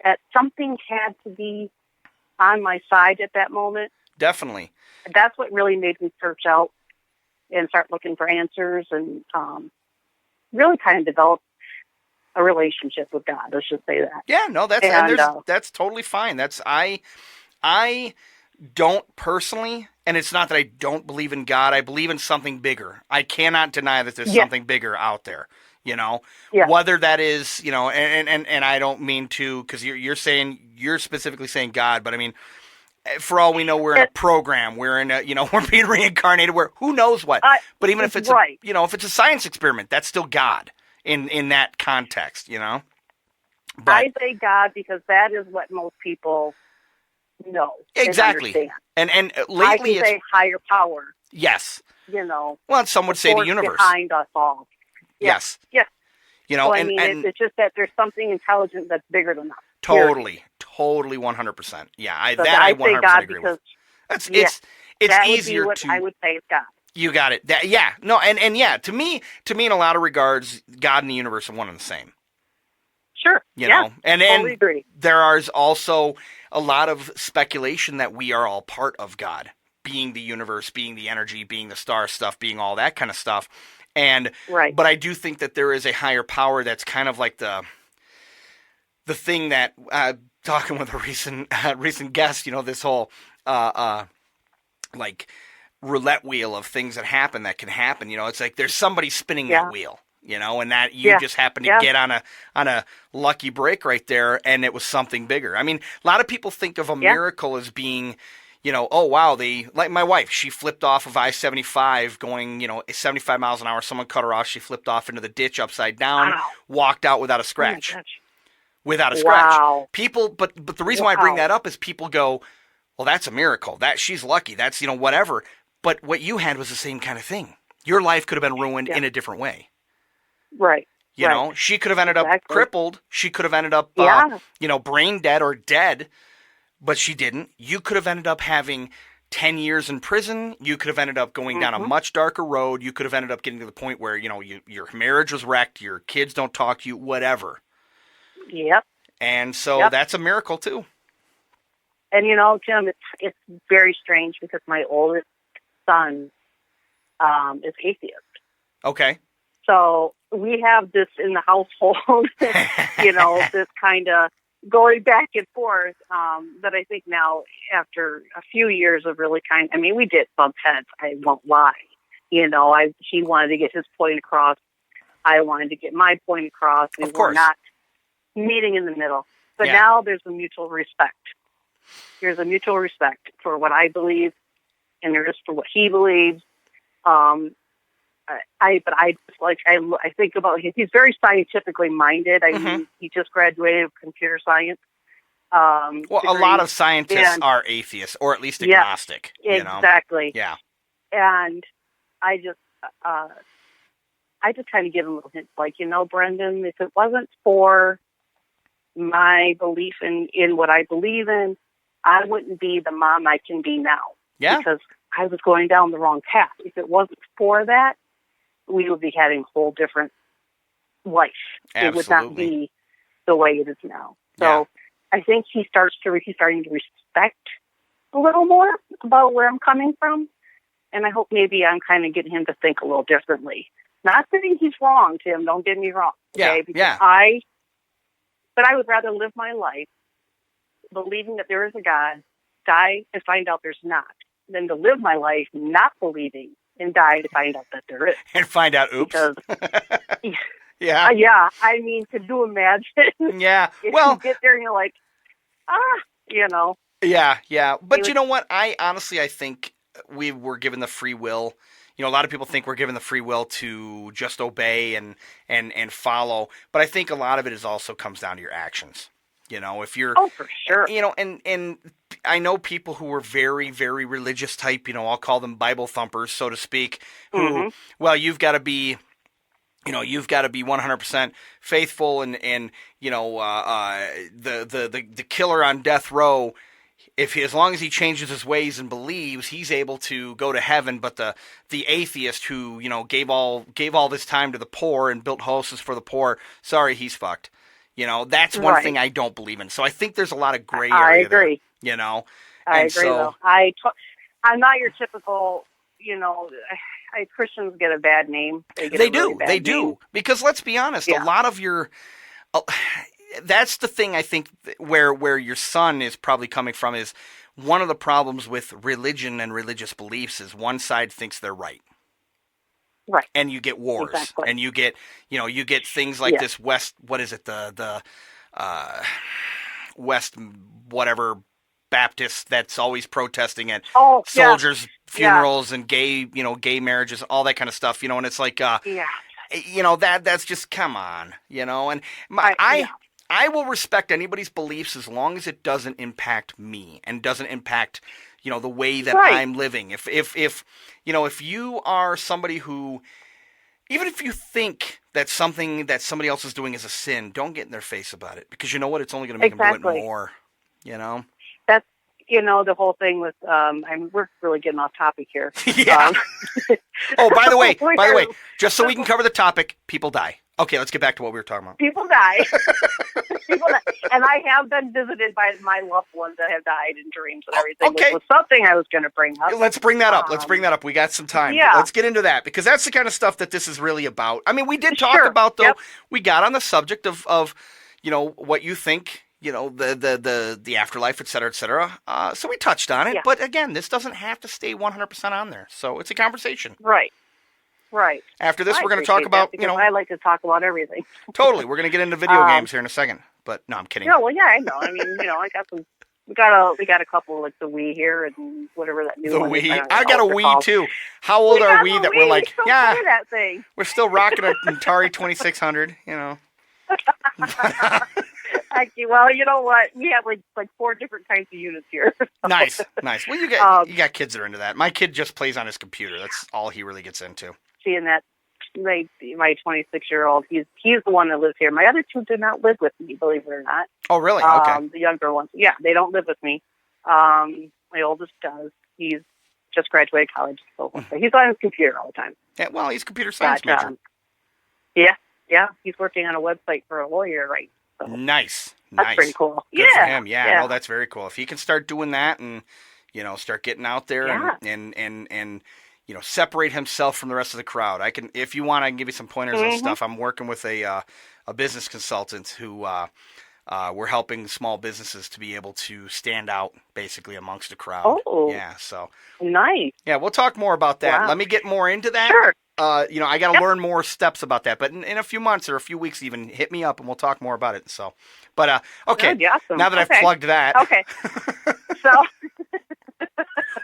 that something had to be on my side at that moment. Definitely. That's what really made me search out and start looking for answers and really kind of develop a relationship with God. Let's just say that. Yeah, no, that's totally fine. I don't personally, and it's not that I don't believe in God. I believe in something bigger. I cannot deny that there's something bigger out there. Whether that is, and I don't mean to, because you're specifically saying God, but I mean, for all we know, we're in a program. We're in we're being reincarnated. Who knows what? But even if it's if it's a science experiment, that's still God in that context. But I say God because that is what most people know. Exactly. And lately I can say higher power. Yes. You know, Well, and some would say the force universe. behind us all. Yes. Yes. You know, So, I and, mean, and it's just that there's something intelligent that's bigger than us. totally, 100%. Yeah, So I I say 100% God agree because with. yeah, It's that would be easier what to. I would say is God. You got it. That yeah. No, and yeah, to me in a lot of regards, God and the universe are one and the same. Sure. You yeah. know, and Totally agree. there is also a lot of speculation that we are all part of God, being the universe, being the energy, being the star stuff, being all that kind of stuff. And Right. but I do think that there is a higher power that's kind of like the thing that talking with a recent guest, you know, this whole like roulette wheel of things that can happen. You know, it's like there's somebody spinning that wheel. You know, and that you just happen to get on a lucky break right there, and it was something bigger. I mean, a lot of people think of a miracle as being, you know, oh wow, like my wife, she flipped off of I-75 going, you know, 75 miles an hour. Someone cut her off. She flipped off into the ditch upside down, walked out without a scratch. Oh my gosh. Without a scratch. Wow. People, but the reason why I bring that up is people go, well, that's a miracle. That she's lucky. That's, you know, whatever. But what you had was the same kind of thing. Your life could have been ruined in a different way. Right. You know, she could have ended up crippled. She could have ended up, you know, brain dead or dead, but she didn't. You could have ended up having 10 years in prison. You could have ended up going down a much darker road. You could have ended up getting to the point where, you know, your marriage was wrecked. Your kids don't talk to you, whatever. Yep. And so that's a miracle too. And you know, Jim, it's very strange because my oldest son is atheist. Okay. So we have this in the household, you know, this kind of going back and forth. But I think now, after a few years of really I mean, we did bump heads. I won't lie. You know, he wanted to get his point across. I wanted to get my point across. We were not meeting in the middle. But now there's a mutual respect. There's a mutual respect for what I believe, and there is for what he believes. I think about he's very scientifically minded. I mean, he just graduated with computer science. Well, a lot of scientists are atheists, or at least agnostic. Exactly. You know? Yeah. And I just kind of give him little hints, like, you know, Brendan, if it wasn't for my belief in what I believe in, I wouldn't be the mom I can be now. Yeah. Because I was going down the wrong path. If it wasn't for that, we would be having a whole different life. Absolutely. It would not be the way it is now. So I think he's starting to respect a little more about where I'm coming from. And I hope maybe I'm kind of getting him to think a little differently. Not saying he's wrong, Tim, don't get me wrong. Okay? But I would rather live my life believing that there is a God, die and find out there's not, than to live my life not believing and die to find out that there is. And find out, oops. Because, yeah. I mean, could you imagine? Yeah. If well, you get there and you're like, you know. Yeah. But you know what? I think we were given the free will. You know, a lot of people think we're given the free will to just obey and follow. But I think a lot of it also comes down to your actions. You know, if you're, for sure. You know, and I know people who are very, very religious type, you know, I'll call them Bible thumpers, so to speak, who, well, you've got to be 100% faithful and you know, the killer on death row, as long as he changes his ways and believes, he's able to go to heaven. But the atheist who, you know, gave all this time to the poor and built houses for the poor, sorry, he's fucked. You know, that's one thing I don't believe in. So I think there's a lot of gray area. I agree. There, you know, I agree. Though I'm not your typical. You know, Christians get a bad name. They do. Because let's be honest, a lot of your. That's the thing I think where your son is probably coming from is one of the problems with religion and religious beliefs is one side thinks they're right. Right. And you get wars, exactly. and you get things like this West, what is it, the West whatever Baptist that's always protesting at soldiers' funerals and gay marriages, all that kind of stuff, you know, and it's like, you know, that's just, come on, you know, and I will respect anybody's beliefs as long as it doesn't impact me and doesn't impact, the way that Right. I'm living. If you are somebody who, even if you think that something that somebody else is doing is a sin, don't get in their face about it, because you know what? It's only going to make them do Exactly. it more, That's, the whole thing with, we're really getting off topic here. Yeah. Oh, by the way, We're- just so we can cover the topic, people die. Okay, let's get back to what we were talking about. People die. People die. And I have been visited by my loved ones that have died in dreams and everything, okay. which was something I was going to bring up. Let's bring that up. We got some time. Yeah. Let's get into that, because that's the kind of stuff that this is really about. I mean, we did talk Sure. about, though, Yep. we got on the subject of what you think, the afterlife, et cetera, et cetera. So we touched on it. Yeah. But again, this doesn't have to stay 100% on there. So it's a conversation. Right. After this, I we're going to talk appreciate that, about, because I like to talk about everything. totally. We're going to get into video games here in a second. But no, I'm kidding. Yeah, well, yeah, I know. I mean, I got some. We got a couple, like the Wii here and whatever that new The one is. Wii. I I got a don't know what they're Wii called. too. How old are got we the that Wii. we're like, Still yeah, play that thing. we're still rocking an Atari 2600, Actually, well, you know what? We have like 4 different kinds of units here. Nice. Well, you got kids that are into that. My kid just plays on his computer. That's all he really gets into. Seeing that, my 26-year-old, he's the one that lives here. My other 2 do not live with me, believe it or not. Oh, really? Okay. The younger ones, yeah, they don't live with me. My oldest does. He's just graduated college, so he's on his computer all the time. Yeah, well, he's a computer science But, major. Yeah, he's working on a website for a lawyer, right? So Nice. that's pretty cool. Good yeah, for him. Yeah, no, that's very cool. If he can start doing that and, start getting out there and separate himself from the rest of the crowd. If you want, I can give you some pointers and stuff. I'm working with a business consultant who we're helping small businesses to be able to stand out basically amongst the crowd. Oh. Yeah, so. Nice. Yeah, we'll talk more about that. Wow. Let me get more into that. Sure. I got to learn more steps about that. But in a few months or a few weeks even, hit me up and we'll talk more about it. So, but okay, That'd be awesome. now that I've plugged that. Okay. So.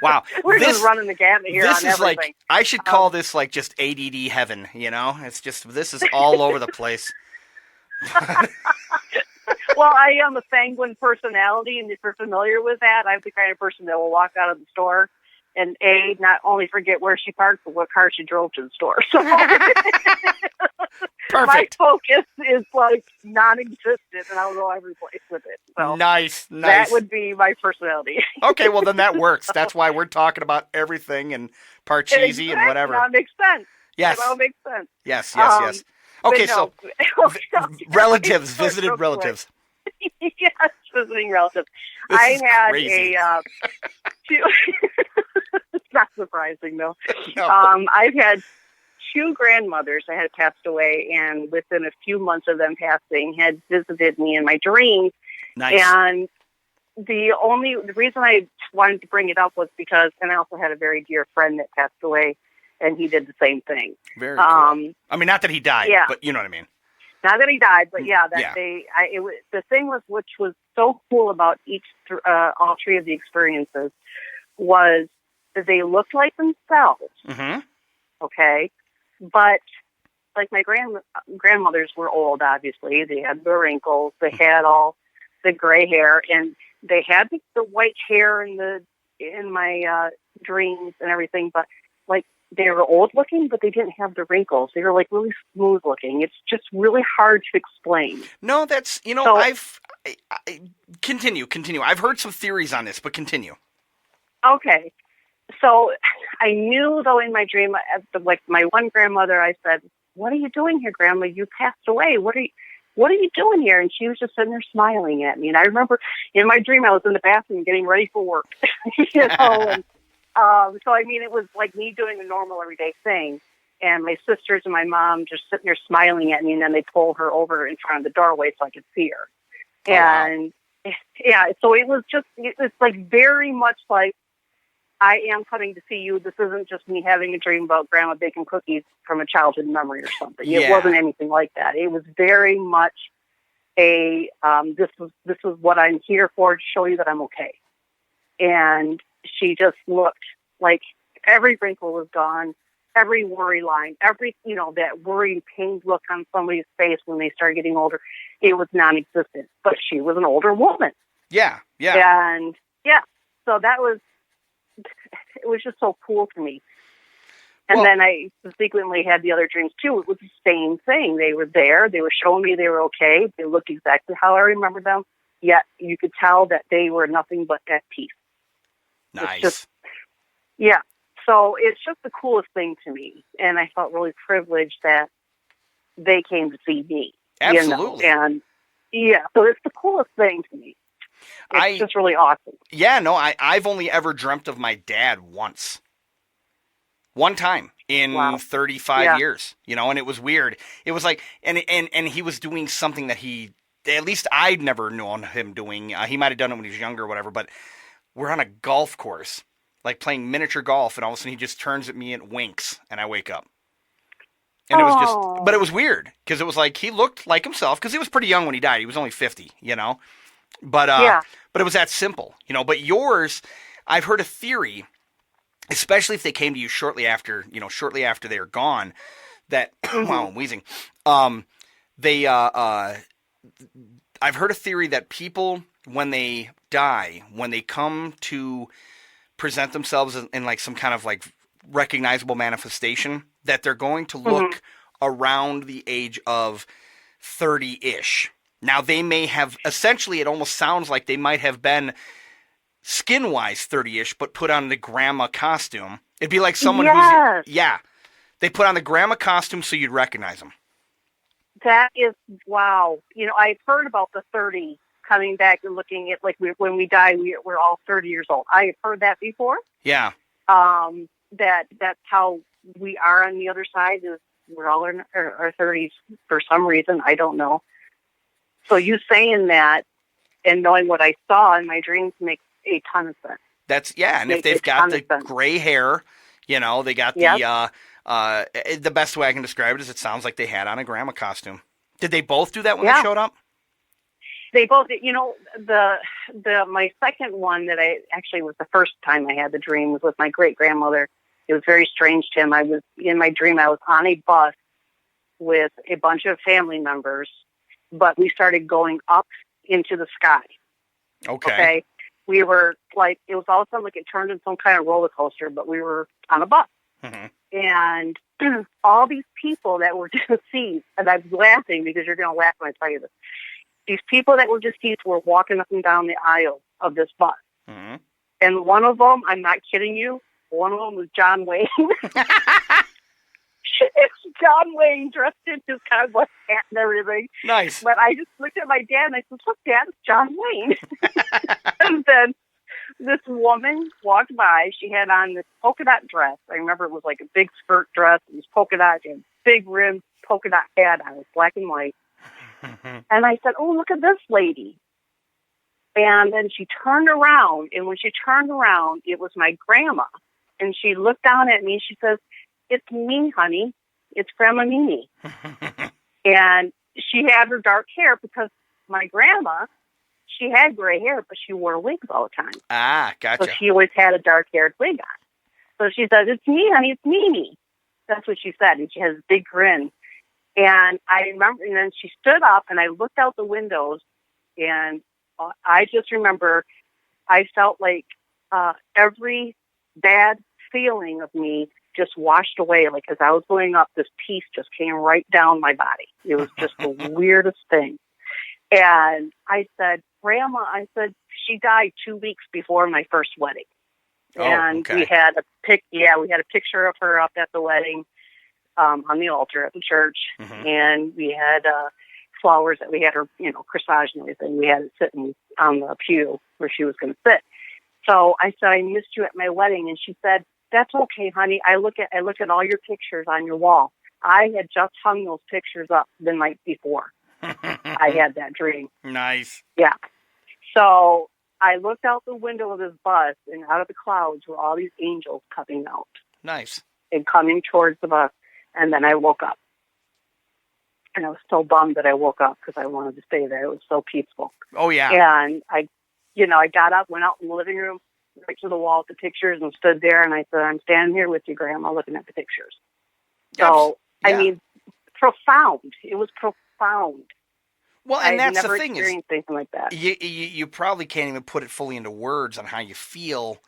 Wow. We're just running the gamut here this on is everything. like, I should call this like just ADD heaven, It's just, this is all over the place. Well, I am a sanguine personality, and if you're familiar with that, I'm the kind of person that will walk out of the store and not only forget where she parked, but what car she drove to the store. So Perfect. my focus is like non-existent, and I'll go every place with it. So Nice. that would be my personality. Okay, well then that works. That's why we're talking about everything and Parcheesi and whatever. That makes sense. Yes. That all makes sense. Yes. Okay, But no. relatives, visited Real quick. relatives. Yes, visiting relatives. This I is had crazy. two. It's not surprising though. No. I've had 2 grandmothers that had passed away, and within a few months of them passing, had visited me in my dreams. Nice. And the reason I wanted to bring it up was because, and I also had a very dear friend that passed away, and he did the same thing. Very cool. I mean, not that he died, yeah. but you know what I mean. Not that he died, but yeah, Yeah. the thing which was so cool about all 3 of the experiences was that they looked like themselves. Mm-hmm. Okay, but like my grandmothers were old. Obviously, they had the wrinkles, they had all the gray hair, and they had the white hair in my dreams and everything. But like, they were old looking, but they didn't have the wrinkles. They were like really smooth looking. It's just really hard to explain. No, that's, So- I continue. I've heard some theories on this, but continue. Okay. So I knew, though, in my dream, like my one grandmother, I said, "What are you doing here, Grandma? You passed away. What are you doing here?" And she was just sitting there smiling at me. And I remember in my dream, I was in the bathroom getting ready for work. And, so, I mean, it was like me doing a normal everyday thing. And my sisters and my mom just sitting there smiling at me. And then they pull her over in front of the doorway so I could see her. Oh, wow. And yeah, so it was like very much like, I am coming to see you. This isn't just me having a dream about Grandma baking cookies from a childhood memory or something. Yeah. It wasn't anything like that. It was very much this was what I'm here for, to show you that I'm okay. And she just looked like every wrinkle was gone, every worry line, that worried, pained look on somebody's face when they start getting older, it was non-existent. But she was an older woman. Yeah. And yeah, so that was it was just so cool to me. And then I subsequently had the other dreams too. It was the same thing. They were there. They were showing me they were okay. They looked exactly how I remember them. Yet you could tell that they were nothing but at peace. Nice. Yeah. So it's just the coolest thing to me. And I felt really privileged that they came to see me. Absolutely. And yeah, so it's the coolest thing to me. It's just really awesome. Yeah, no, I've only ever dreamt of my dad once. One time in 35 years, and it was weird. It was like, and he was doing something that at least I'd never known him doing. He might have done it when he was younger or whatever, but we're on a golf course, like playing miniature golf, and all of a sudden he just turns at me and winks, and I wake up. And it was but it was weird, because it was like, he looked like himself, because he was pretty young when he died. He was only 50, But it was that simple, But yours, I've heard a theory, especially if they came to you shortly after they're gone, that wow, I'm wheezing. I've heard a theory that people, when they die, when they come to present themselves in like some kind of like recognizable manifestation, that they're going to look around the age of 30-ish. Now, they may have, essentially, it almost sounds like they might have been skin-wise 30-ish, but put on the grandma costume. It'd be like someone they put on the grandma costume so you'd recognize them. That is, wow. I've heard about the 30 coming back and looking at, like, when we die, we're all 30 years old. I have heard that before. Yeah. That's how we are on the other side, is we're all in our 30s for some reason. I don't know. So you saying that and knowing what I saw in my dreams makes a ton of sense. And if they've got the gray hair, they got the best way I can describe it is it sounds like they had on a grandma costume. Did they both do that when they showed up? They both, my second one that I actually was the first time I had the dream was with my great grandmother. It was very strange to him. I was in my dream. I was on a bus with a bunch of family members, but we started going up into the sky. Okay. We were like, it was all of a sudden like it turned into some kind of roller coaster, but we were on a bus. Mm-hmm. And all these people that were deceased, and I'm laughing because you're going to laugh when I tell you this. These people that were deceased were walking up and down the aisle of this bus. Mm-hmm. And one of them, I'm not kidding you, one of them was John Wayne. It's John Wayne dressed in his cowboy hat and everything. Nice. But I just looked at my dad and I said, look, Dad, it's John Wayne. And then this woman walked by. She had on this polka dot dress. I remember it was like a big skirt dress. It was polka dot and big rimmed polka dot hat on. It was black and white. And I said, oh, look at this lady. And then she turned around. And when she turned around, it was my grandma. And she looked down at me and she says, it's me, honey. It's Grandma Mimi. And she had her dark hair because my grandma, she had gray hair, but she wore wigs all the time. Ah, gotcha. So she always had a dark-haired wig on. So she says, it's me, honey. It's Mimi. That's what she said. And she has a big grin. And I remember, and then she stood up and I looked out the windows and I just remember I felt like every bad feeling of me just washed away. Like as I was going up, this peace just came right down my body. It was just the weirdest thing. And I said, Grandma, I said, she died 2 weeks before my first wedding. And we had we had a picture of her up at the wedding, on the altar at the church. Mm-hmm. And we had flowers that we had her, corsage and everything. We had it sitting on the pew where she was going to sit. So I said, I missed you at my wedding. And she said, that's okay, honey. I look at all your pictures on your wall. I had just hung those pictures up the night before. I had that dream. Nice. Yeah. So I looked out the window of this bus, and out of the clouds were all these angels coming out. Nice. And coming towards the bus. And then I woke up. And I was so bummed that I woke up because I wanted to stay there. It was so peaceful. Oh, yeah. And I got up, went out in the living room, right to the wall with the pictures, and stood there. And I said, I'm standing here with you, Grandma, looking at the pictures. So, I mean, profound. It was profound. Well, and I've that's never the thing experienced anything like that. You probably can't even put it fully into words on how you feel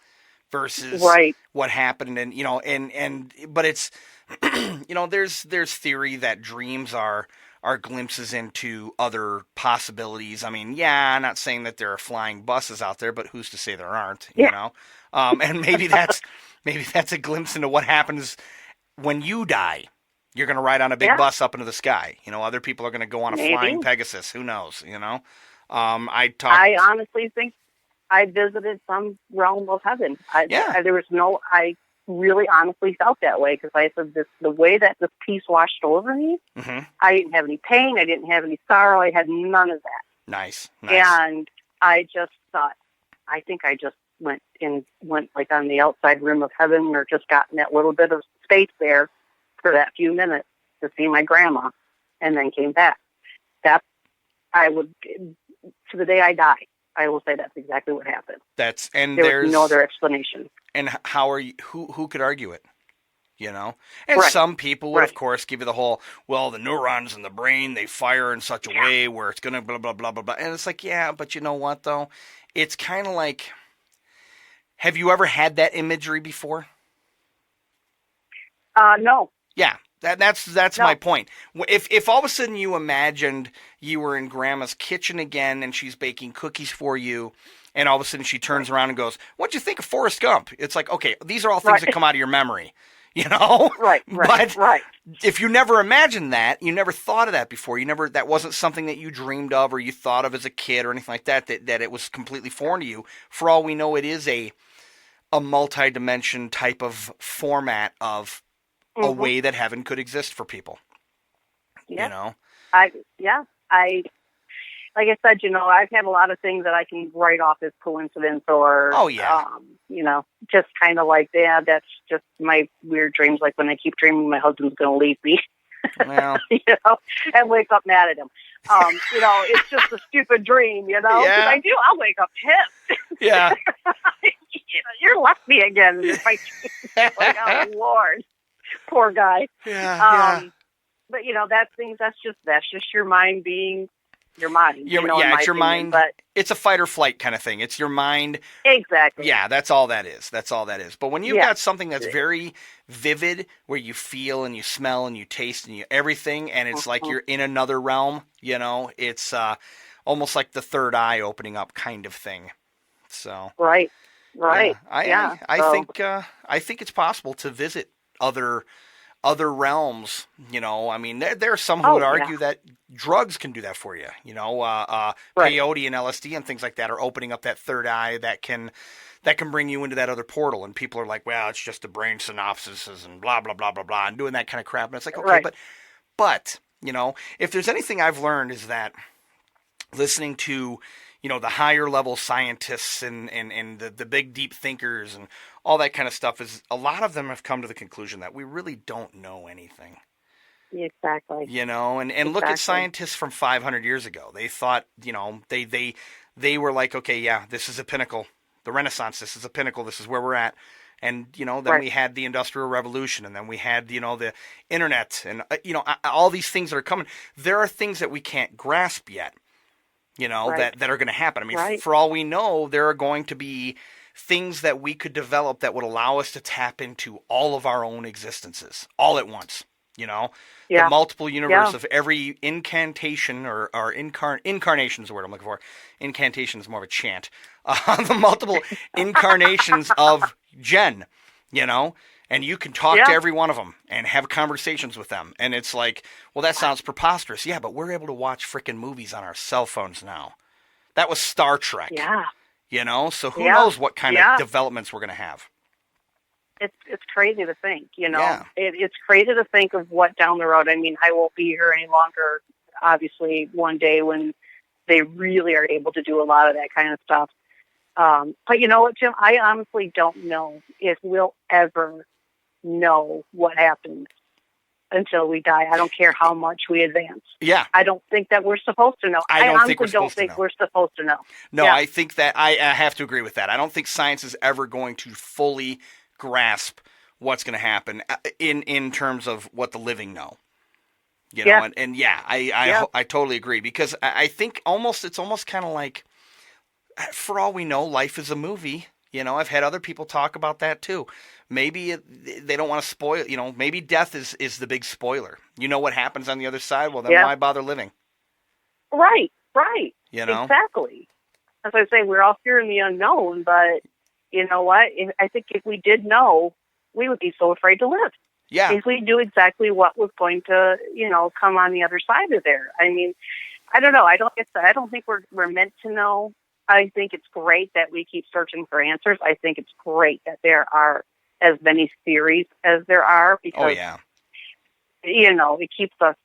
versus Right. what happened. And, but it's, there's theory that dreams are glimpses into other possibilities. I mean, yeah, I'm not saying that there are flying buses out there, but who's to say there aren't, Yeah. And maybe that's a glimpse into what happens when you die. You're going to ride on a big Yeah. bus up into the sky. Other people are going to go on a Maybe. flying Pegasus. Who knows, I honestly think I visited some realm of heaven. Yeah. I really honestly felt that way, because I said the way that this peace washed over me, Mm-hmm. I didn't have any pain, I didn't have any sorrow, I had none of that. Nice. And I just thought, I think I just went like on the outside rim of heaven, or just got in that little bit of space there for that few minutes to see my grandma, and then came back. That I would, to the day I die, I will say that's exactly what happened. There's no other explanation. And how are you? Who could argue it? And Right. some people would, Right. of course, give you the whole, well, the neurons in the brain, they fire in such a way where it's gonna blah blah blah blah blah. And it's like, yeah, but you know what though? It's kind of like, have you ever had that imagery before? No. Yeah. That's No. my point. If all of a sudden you imagined you were in Grandma's kitchen again and she's baking cookies for you, and all of a sudden she turns around and goes, "What'd you think of Forrest Gump?" It's like, okay, these are all things that come out of your memory, Right. But Right. if you never imagined that, you never thought of that before, that wasn't something that you dreamed of or you thought of as a kid or anything like that it was completely foreign to you. For all we know, it is a multi-dimension type of format of a way that heaven could exist for people. Yeah. I like I said, I've had a lot of things that I can write off as coincidence, or just kind of like, yeah, that's just my weird dreams. Like when I keep dreaming my husband's going to leave me, Well, and wake up mad at him. It's just a stupid dream, Yeah. 'cause I'll wake up pissed. yeah. You left me again. Like, oh Lord, poor guy. Yeah. But that's just your mind being your mind. It's your opinion, mind. But It's a fight or flight kind of thing. It's your mind. exactly. Yeah, that's all that is. But when you've got something that's very vivid, where you feel and you smell and you taste and you everything, and it's like you're in another realm, it's almost like the third eye opening up kind of thing. So Right. Yeah, I think it's possible to visit other realms. I mean, there are some who would argue that drugs can do that for you. Peyote and LSD and things like that are opening up that third eye that can bring you into that other portal. And people are like, well, it's just the brain synapses and blah blah blah blah blah, and doing that kind of crap. And it's like, okay, but if there's anything I've learned is that listening to the higher level scientists and the big deep thinkers and all that kind of stuff, is a lot of them have come to the conclusion that we really don't know anything. Exactly. And look at scientists from 500 years ago. They thought, they were like, okay, yeah, this is a pinnacle. The Renaissance, this is a pinnacle. This is where we're at. And, then we had the Industrial Revolution, and then we had, the internet, and, all these things that are coming. There are things that we can't grasp yet. That are going to happen. I mean, for all we know, there are going to be things that we could develop that would allow us to tap into all of our own existences all at once. The multiple universe of every incantation or incarnation is the word I'm looking for. Incantation is more of a chant. The multiple incarnations of Jen, and you can talk to every one of them and have conversations with them. And it's like, well, that sounds preposterous. Yeah, but we're able to watch freaking movies on our cell phones now. That was Star Trek. Yeah. So who knows what kind of developments we're going to have. It's crazy to think, It's crazy to think of what down the road. I mean, I won't be here any longer, obviously, one day when they really are able to do a lot of that kind of stuff. But you know what, Jim? I honestly don't know if we'll ever know what happens until we die. I don't care how much we advance. Yeah. I don't think that we're supposed to know. I honestly don't think we're supposed to know. No, I think that I have to agree with that. I don't think science is ever going to fully grasp what's going to happen in terms of what the living know. I totally agree, because I think it's almost kind of like, for all we know, life is a movie. You know, I've had other people talk about that too. Maybe they don't want to spoil, you know, maybe death is the big spoiler. You know what happens on the other side? Well, then why bother living? Right. You know? Exactly. As I say, we're all fearing the unknown, but you know what? I think if we did know, we would be so afraid to live. Yeah. If we knew exactly what was going to, you know, come on the other side of there. I mean, I don't know. I don't think we're meant to know. I think it's great that we keep searching for answers. I think it's great that there are as many theories as there are because, you know, it keeps us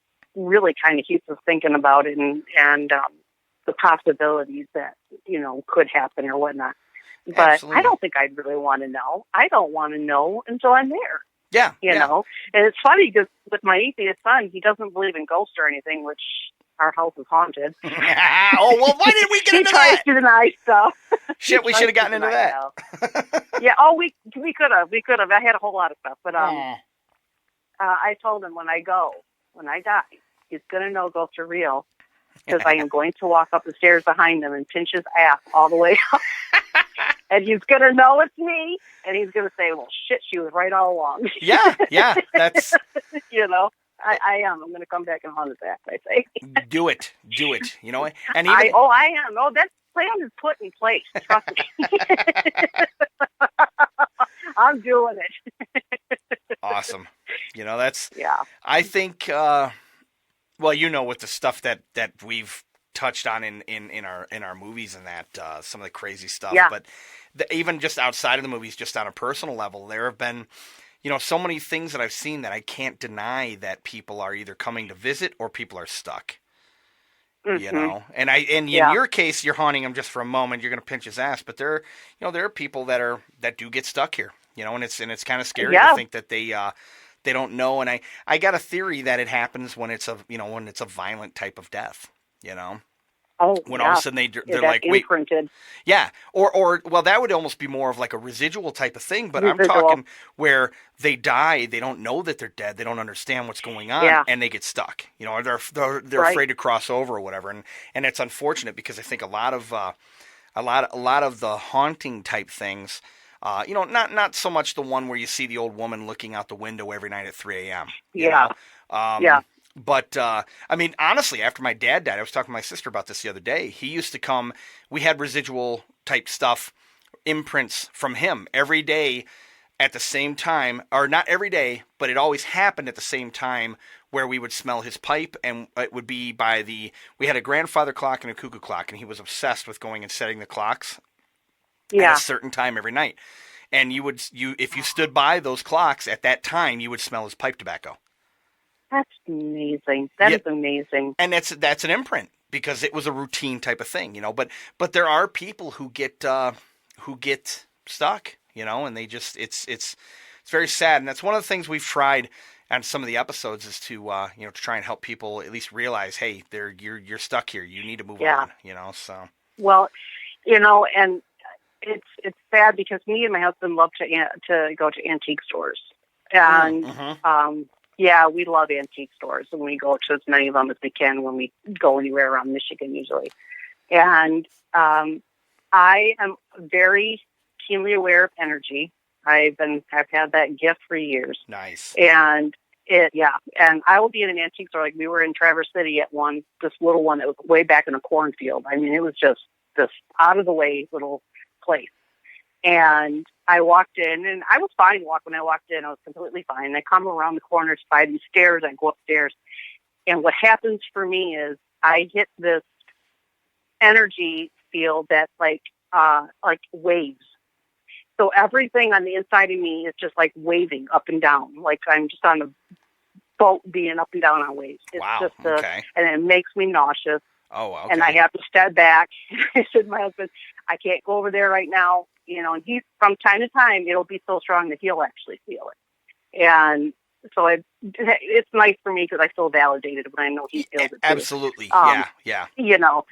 thinking about it and the possibilities that, you know, could happen or whatnot. But absolutely. I don't think I'd really want to know. I don't want to know until I'm there. Yeah. You know, and it's funny because with my atheist son, he doesn't believe in ghosts or anything, which our house is haunted. Oh, well, why did we get into that? He tries to deny stuff. Shit, we should have gotten into that. Yeah, we could have. I had a whole lot of stuff. But I told him when I die, he's going to know ghosts are real because I am going to walk up the stairs behind him and pinch his ass all the way up. And he's going to know it's me, and he's going to say, well, shit, she was right all along. Yeah, that's... You know, I am. I'm going to come back and haunt his ass, I say. Do it, you know? And even... I am. Oh, that plan is put in place. Trust me. I'm doing it. Awesome. You know, that's... Yeah. I think, well, you know, with the stuff that we've touched on in our movies and that, some of the crazy stuff, but even just outside of the movies, just on a personal level, there have been, you know, so many things that I've seen that I can't deny that people are either coming to visit or people are stuck. Mm-hmm. You know, and in your case, you're haunting him just for a moment. You're going to pinch his ass, but there are people that do get stuck here. You know, and it's kind of scary to think that they don't know. And I got a theory that it happens when it's a violent type of death. You know. Oh, when all of a sudden they're like, wait, imprinted. Yeah, or well, that would almost be more of like a residual type of thing. But I'm talking where they die, they don't know that they're dead, they don't understand what's going on, and they get stuck. You know, or they're afraid to cross over or whatever, and it's unfortunate because I think a lot of the haunting type things. You know, not so much the one where you see the old woman looking out the window every night at 3 a.m. You know? But, I mean, honestly, after my dad died, I was talking to my sister about this the other day. He used to come, we had residual type stuff, imprints from him every day at the same time, or not every day, but it always happened at the same time where we would smell his pipe, and it would be we had a grandfather clock and a cuckoo clock, and he was obsessed with going and setting the clocks at a certain time every night. And if you stood by those clocks at that time, you would smell his pipe tobacco. That's amazing. That is amazing. And that's an imprint because it was a routine type of thing, you know. But there are people who get stuck, you know, and they just it's very sad. And that's one of the things we've tried on some of the episodes is to to try and help people at least realize, hey, you're stuck here. You need to move on, you know. So well, you know, and it's sad because me and my husband love to go to antique stores and. Yeah, we love antique stores, and we go to as many of them as we can when we go anywhere around Michigan, usually. And I am very keenly aware of energy. I've had that gift for years. Nice. And and I will be in an antique store. Like we were in Traverse City at this little one that was way back in a cornfield. I mean, it was just this out of the way little place. And I walked in, and I was fine when I walked in. I was completely fine. I come around the corner by these stairs. I go upstairs. And what happens for me is I hit this energy field that's like waves. So everything on the inside of me is just like waving up and down. Like I'm just on a boat being up and down on waves. It's just and it makes me nauseous. Oh, okay. And I have to step back. I said to my husband, I can't go over there right now. You know, and he's from time to time, it'll be so strong that he'll actually feel it. And so it's nice for me because I feel validated when I know he feels it too. Absolutely. Yeah. You know,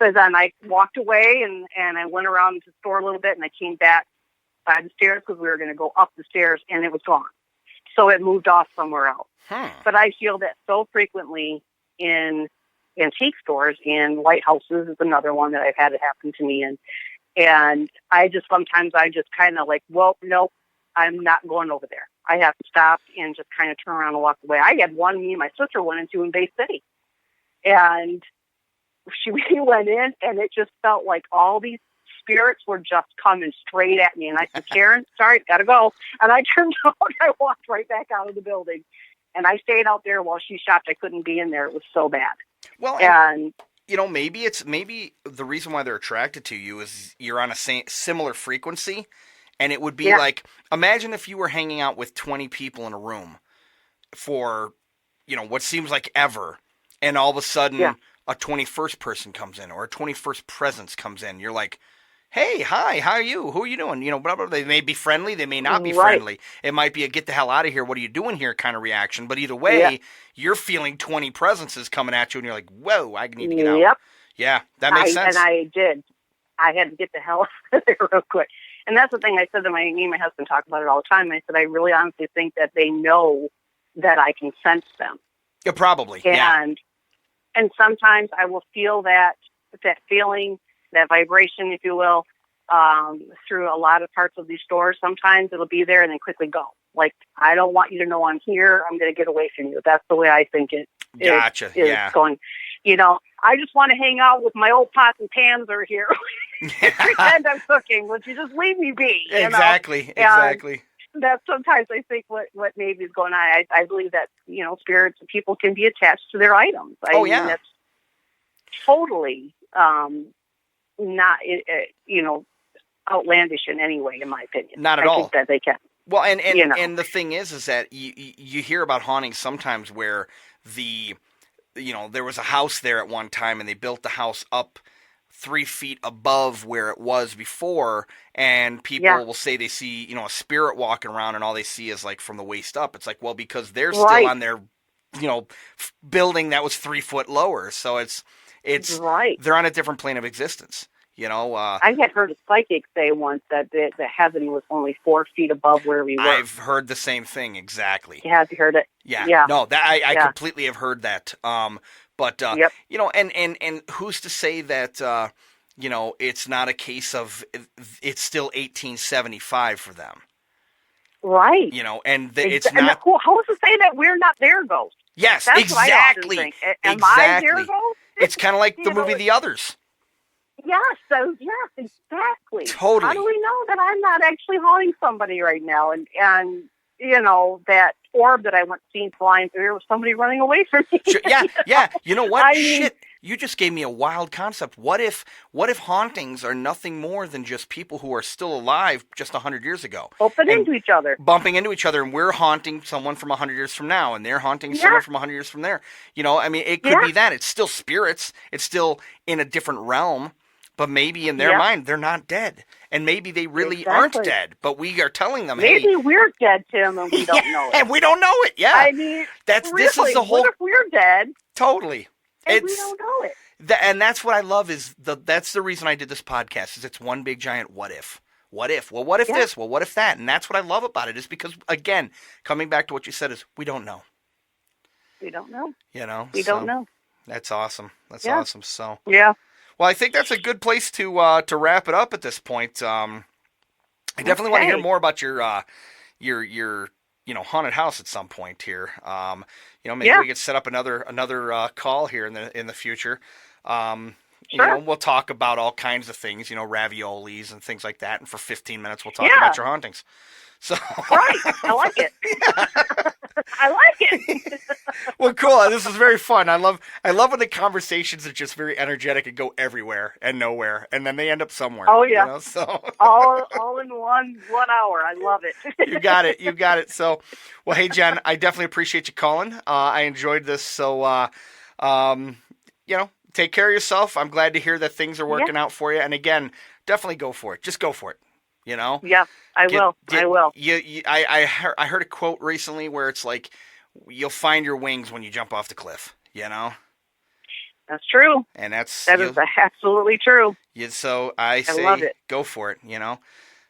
so then I walked away and I went around the store a little bit and I came back by the stairs because we were going to go up the stairs and it was gone. So it moved off somewhere else. But I feel that so frequently in antique stores, and lighthouses is another one that I've had it happen to me in. And sometimes I just kind of like, well, nope, I'm not going over there. I have to stop and just kind of turn around and walk away. I had one me and my sister went into in Bay City. And we went in, and it just felt like all these spirits were just coming straight at me. And I said, Karen, sorry, gotta go. And I turned around, I walked right back out of the building. And I stayed out there while she shopped. I couldn't be in there. It was so bad. Well, and you know, maybe the reason why they're attracted to you is you're on a similar frequency. And it would be like, imagine if you were hanging out with 20 people in a room for, you know, what seems like ever. And all of a sudden, a 21st person comes in, or a 21st presence comes in. You're like, hey, hi, how are you? Who are you doing? You know, blah, blah, blah. They may be friendly. They may not be friendly. It might be a get the hell out of here. What are you doing here kind of reaction. But either way, you're feeling 20 presences coming at you, and you're like, whoa, I need to get out. Yep. Yeah, that makes sense. And I did. I had to get the hell out of there real quick. And that's the thing I said to me and my husband talk about it all the time. I said, I really honestly think that they know that I can sense them. Yeah, probably. And sometimes I will feel that feeling, that vibration, if you will, through a lot of parts of these stores. Sometimes it'll be there and then quickly go. Like, I don't want you to know I'm here. I'm going to get away from you. That's the way I think it Gotcha. is going. You know, I just want to hang out with my old pots and pans over here. Pretend I'm cooking. Would you just leave me be? Exactly. That's sometimes I think what maybe is going on. I believe that, you know, spirits and people can be attached to their items. I mean, that's totally not, you know, outlandish in any way, in my opinion. Not at all. I think that they can. Well, and you know. and the thing is that you hear about hauntings sometimes where there was a house there at one time, and they built the house up 3 feet above where it was before, and people will say they see, you know, a spirit walking around, and all they see is like from the waist up. It's like, well, because they're still on their, you know, building that was 3 foot lower, so it's they're on a different plane of existence. You know, I had heard a psychic say once that the heaven was only 4 feet above where we were. I've heard the same thing exactly. Have you heard it? Yeah. No, that I completely have heard that. But you know, and who's to say that you know, it's not a case of it's still 1875 for them, right? You know, and it's not. Who's to say that we're not their ghosts? Yes, that's exactly. What I often think. Am I their ghost? It's kind of like the movie The Others. Yes, exactly. Totally. How do we know that I'm not actually haunting somebody right now? And you know, that orb that I went seeing flying through here was somebody running away from me. Sure, yeah. You know what? Shit. You just gave me a wild concept. What if hauntings are nothing more than just people who are still alive just 100 years ago? Bumping into each other, and we're haunting someone from 100 years from now, and they're haunting someone from 100 years from there. You know, I mean, it could be that. It's still spirits. It's still in a different realm, but maybe in their mind, they're not dead. And maybe they really aren't dead, but we are telling them, maybe hey, we're dead, Tim, and we don't know it. And we don't know it, I mean, this is the whole... What if we're dead? Totally. And we don't know it. And that's what I love that's the reason I did this podcast, is it's one big giant what if. What if? Well, what if this? Well, what if that? And that's what I love about it, is because, again, coming back to what you said, is we don't know. We don't know. You know? We don't know. That's awesome. That's awesome. So... Yeah. Well, I think that's a good place to wrap it up at this point. I definitely want to hear more about your you know, haunted house at some point here. You know, maybe we could set up another call here in the future. You know, we'll talk about all kinds of things, you know, raviolis and things like that. And for 15 minutes, we'll talk about your hauntings. So right, I like it. I like it. Well, cool. This is very fun. I love when the conversations are just very energetic and go everywhere and nowhere, and then they end up somewhere. Oh yeah. You know, so all in 1 hour. I love it. You got it. So, well, hey Jen, I definitely appreciate you calling. I enjoyed this. So, you know, take care of yourself. I'm glad to hear that things are working out for you. And again, definitely go for it. Just go for it. You know? Yeah, I will. I heard a quote recently where it's like, you'll find your wings when you jump off the cliff, you know? That's true. And that is absolutely true. So I say, love it. Go for it, you know?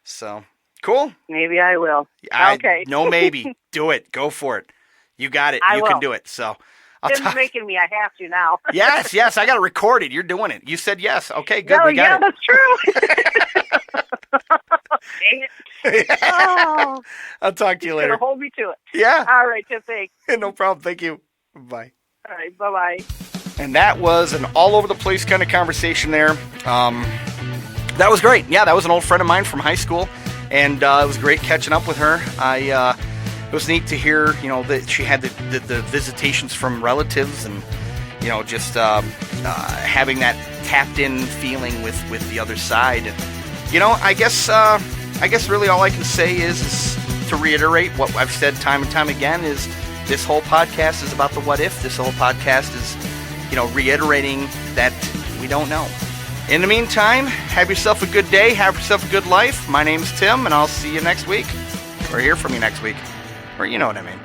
So, cool. Maybe I will. Okay. No maybe. Do it. Go for it. You got it. You can do it. So, Tim's making me. I have to now. Yes. I got it recorded. You're doing it. You said yes. Okay, good. No, we got it. that's true. Dang it. Yeah. Oh, I'll talk to you later. gonna hold me to it. Yeah. All right, Tim. Thanks. No problem. Thank you. Bye. All right. Bye-bye. And that was an all over the place kind of conversation there. That was great. Yeah, that was an old friend of mine from high school, and it was great catching up with her. It was neat to hear, that she had the visitations from relatives, and just having that tapped in feeling with the other side. And, I guess really all I can say is to reiterate what I've said time and time again is this whole podcast is about the what if. This whole podcast is reiterating that we don't know. In the meantime, have yourself a good day. Have yourself a good life. My name's Tim, and I'll see you next week. Or hear from you next week. Or you know what I mean.